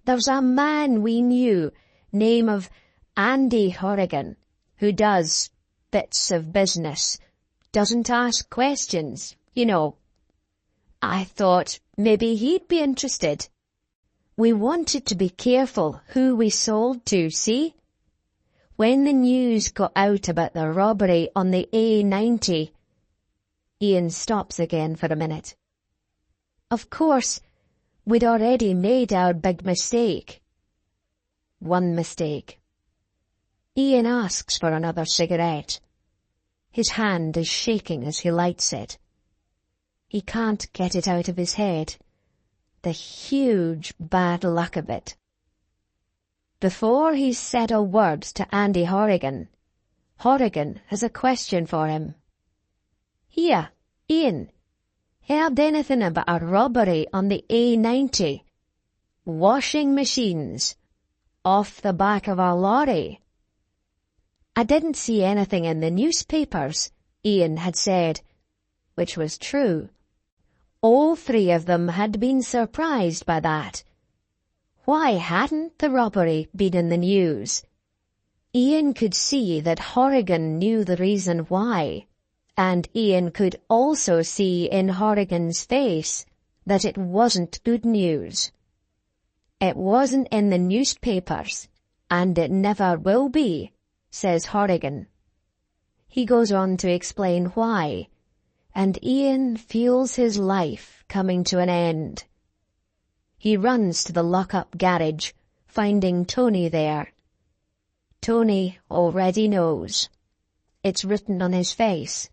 There's a man we knew, name of Andy Horrigan, who does bits of business, doesn't ask questions, you know. I thought maybe he'd be interested. We wanted to be careful who we sold to, see? When the news got out about the robbery on the A90, Ian stops again for a minute. Of course, we'd already made our big mistake. One mistake. Ian asks for another cigarette. His hand is shaking as he lights it. He can't get it out of his head. The huge bad luck of it. Before he's said a word to Andy Horrigan, Horrigan has a question for him. Here, Ian, heard anything about a robbery on the A90? Washing machines. Off the back of a lorry. I didn't see anything in the newspapers, Ian had said, which was true. All three of them had been surprised by that. Why hadn't the robbery been in the news? Ian could see that Horrigan knew the reason why, and Ian could also see in Horrigan's face that it wasn't good news. It wasn't in the newspapers, and it never will be, says Horrigan. He goes on to explain why, and Ian feels his life coming to an end. He runs to the lock-up garage, finding Tony there. Tony already knows. It's written on his face.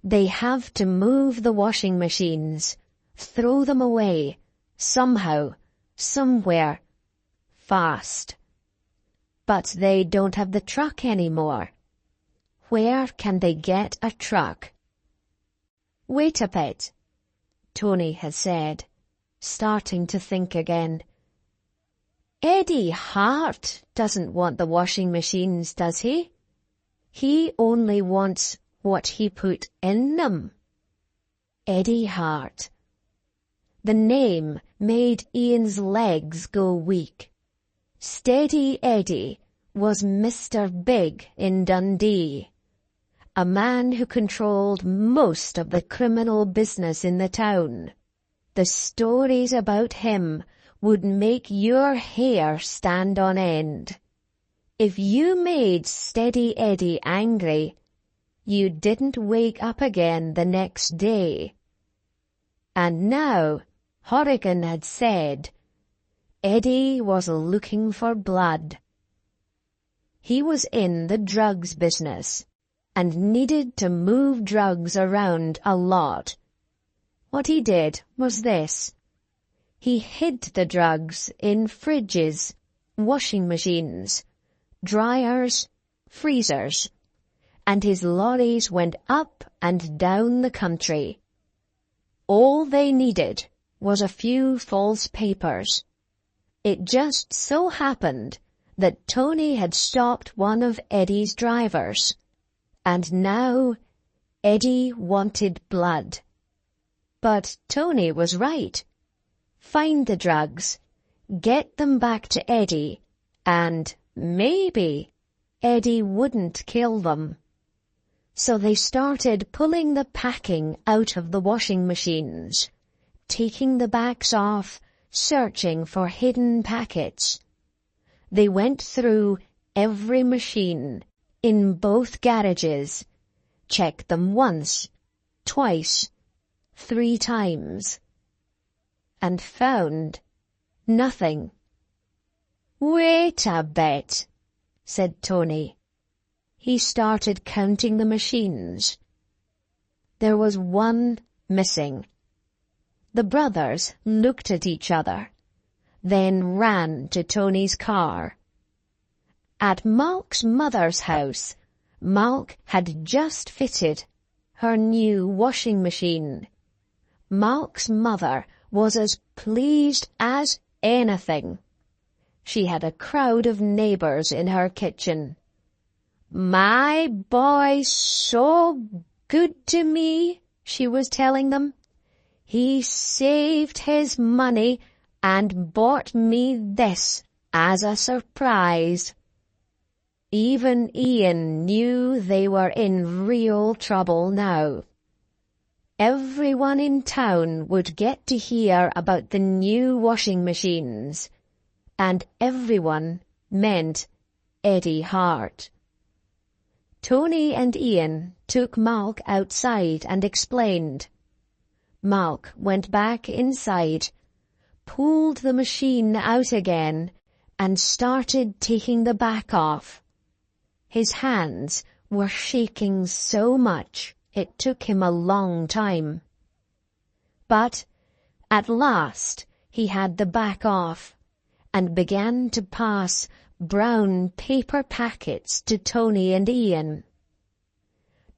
They have to move the washing machines, throw them away, somehow, somewhere, fast. But they don't have the truck anymore. Where can they get a truck? Wait a bit, Tony had said, starting to think again. Eddie Hart doesn't want the washing machines, does he? He only wants what he put in them. Eddie Hart. The name made Ian's legs go weak. Steady Eddie was Mr. Big in Dundee, a man who controlled most of the criminal business in the town. The stories about him would make your hair stand on end. If you made Steady Eddie angry, you didn't wake up again the next day. And now, Horrigan had said, Eddie was looking for blood. He was in the drugs business and needed to move drugs around a lot. What he did was this. He hid the drugs in fridges, washing machines, dryers, freezers, and his lorries went up and down the country. All they needed was a few false papers. It just so happened that Tony had stopped one of Eddie's drivers, and now Eddie wanted blood. But Tony was right. Find the drugs, get them back to Eddie, and maybe Eddie wouldn't kill them. So they started pulling the packing out of the washing machines, taking the backs off, searching for hidden packets. They went through every machine in both garages, checked them once, twice, 3 times, and found nothing. Wait a bit, said Tony. He started counting the machines. There was one missing. The brothers looked at each other, then ran to Tony's car. At Malk's mother's house, Malk had just fitted her new washing machine. Malk's mother was as pleased as anything. She had a crowd of neighbours in her kitchen. My boy's so good to me, she was telling them. He saved his money and bought me this as a surprise. Even Ian knew they were in real trouble now. Everyone in town would get to hear about the new washing machines, and everyone meant Eddie Hart. Tony and Ian took Malk outside and explained. Malk went back inside, pulled the machine out again, and started taking the back off. His hands were shaking so much it took him a long time. But at last he had the back off and began to pass brown paper packets to Tony and Ian.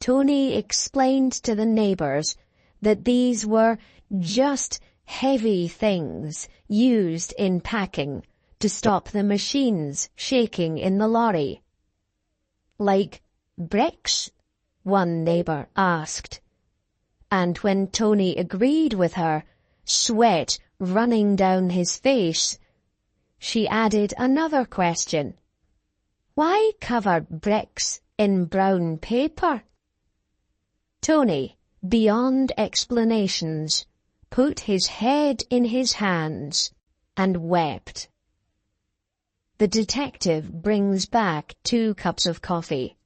Tony explained to the neighbors that these were just heavy things used in packing to stop the machines shaking in the lorry. Like bricks? One neighbor asked. And when Tony agreed with her, sweat running down his face, she added another question. Why cover bricks in brown paper? Tony, beyond explanations, put his head in his hands and wept. The detective brings back 2 cups of coffee,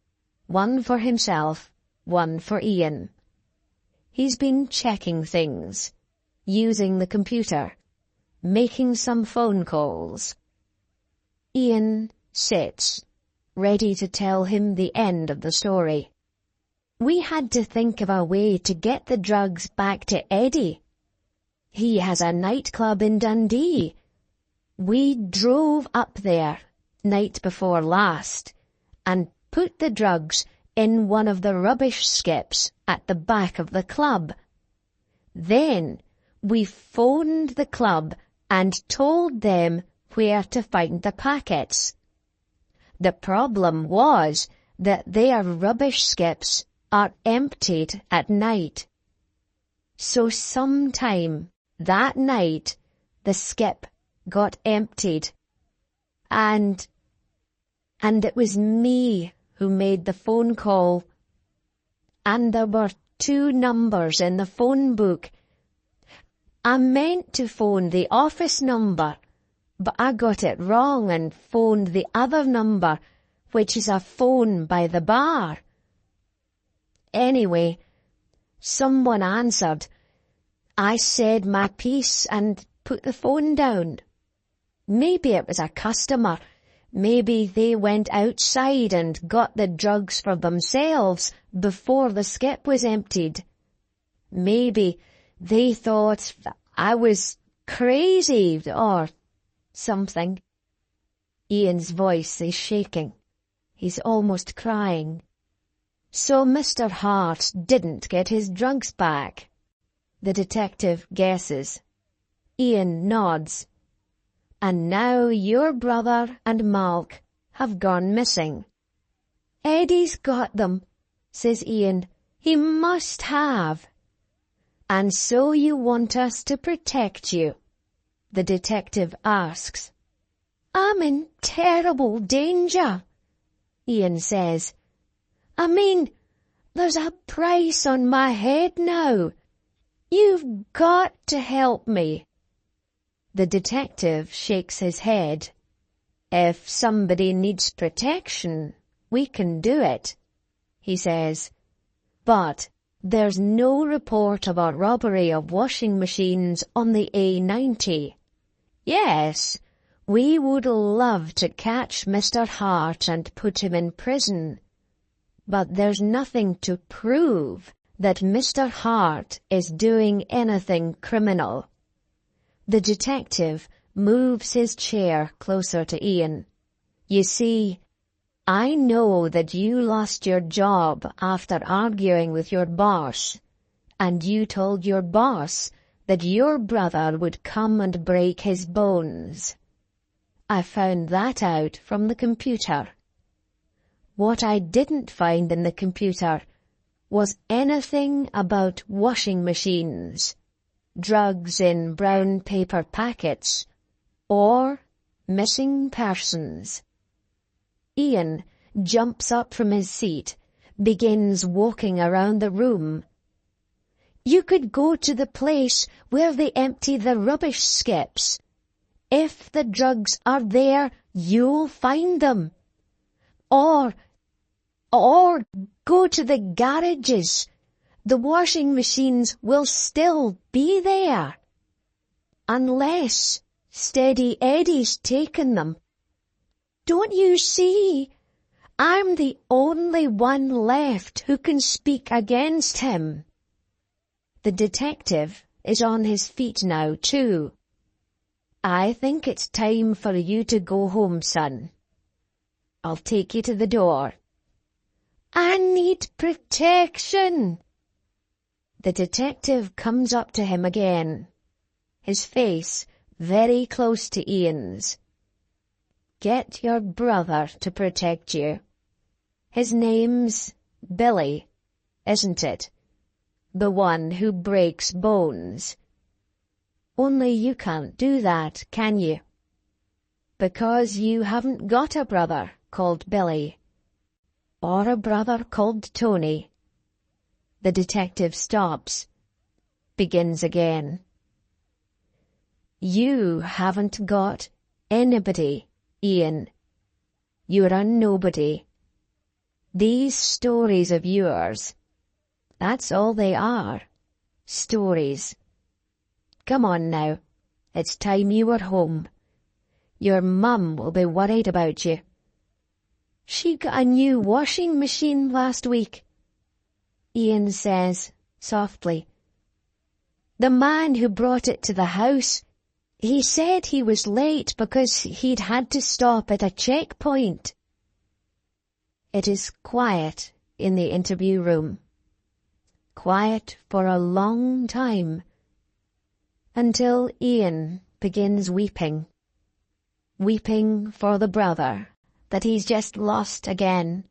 one for himself, one for Ian. He's been checking things, using the computer, making some phone calls. Ian sits, ready to tell him the end of the story. We had to think of a way to get the drugs back to Eddie. He has a nightclub in Dundee. We drove up there, night before last, and put the drugs in one of the rubbish skips at the back of the club. Then we phoned the club and told them where to find the packets. The problem was that their rubbish skips are emptied at night. So sometime that night the skip got emptied, and it was me who made the phone call, and there were 2 numbers in the phone book. I meant to phone the office number, but I got it wrong and phoned the other number, which is a phone by the bar. Anyway, someone answered. I said my piece and put the phone down. Maybe it was a customer. Maybe they went outside and got the drugs for themselves before the skip was emptied. Maybe they thought I was crazy or something. Ian's voice is shaking. He's almost crying. So Mr. Hart didn't get his drugs back. The detective guesses. Ian nods. And now your brother and Malk have gone missing. Eddie's got them, says Ian. He must have. And so you want us to protect you? The detective asks. I'm in terrible danger, Ian says. I mean, there's a price on my head now. You've got to help me. The detective shakes his head. If somebody needs protection, we can do it, he says. But there's no report of a robbery of washing machines on the A90. Yes, we would love to catch Mr. Hart and put him in prison. But there's nothing to prove that Mr. Hart is doing anything criminal. The detective moves his chair closer to Ian. You see, I know that you lost your job after arguing with your boss, and you told your boss that your brother would come and break his bones. I found that out from the computer. What I didn't find in the computer was anything about washing machines, drugs in brown paper packets, or missing persons. Ian jumps up from his seat, begins walking around the room. You could go to the place where they empty the rubbish skips. If the drugs are there, you'll find them. Or go to the garages. The washing machines will still be there. Unless Steady Eddie's taken them. Don't you see? I'm the only one left who can speak against him. The detective is on his feet now too. I think it's time for you to go home, son. I'll take you to the door. I need protection. The detective comes up to him again, his face very close to Ian's. Get your brother to protect you. His name's Billy, isn't it? The one who breaks bones. Only you can't do that, can you? Because you haven't got a brother called Billy. Or a brother called Tony. The detective stops, begins again. You haven't got anybody, Ian. You're a nobody. These stories of yours, that's all they are. Stories. Come on now. It's time you were home. Your mum will be worried about you. She got a new washing machine last week, Ian says softly. The man who brought it to the house, he said he was late because he'd had to stop at a checkpoint. It is quiet in the interview room. Quiet for a long time. Until Ian begins weeping. Weeping for the brother that he's just lost again.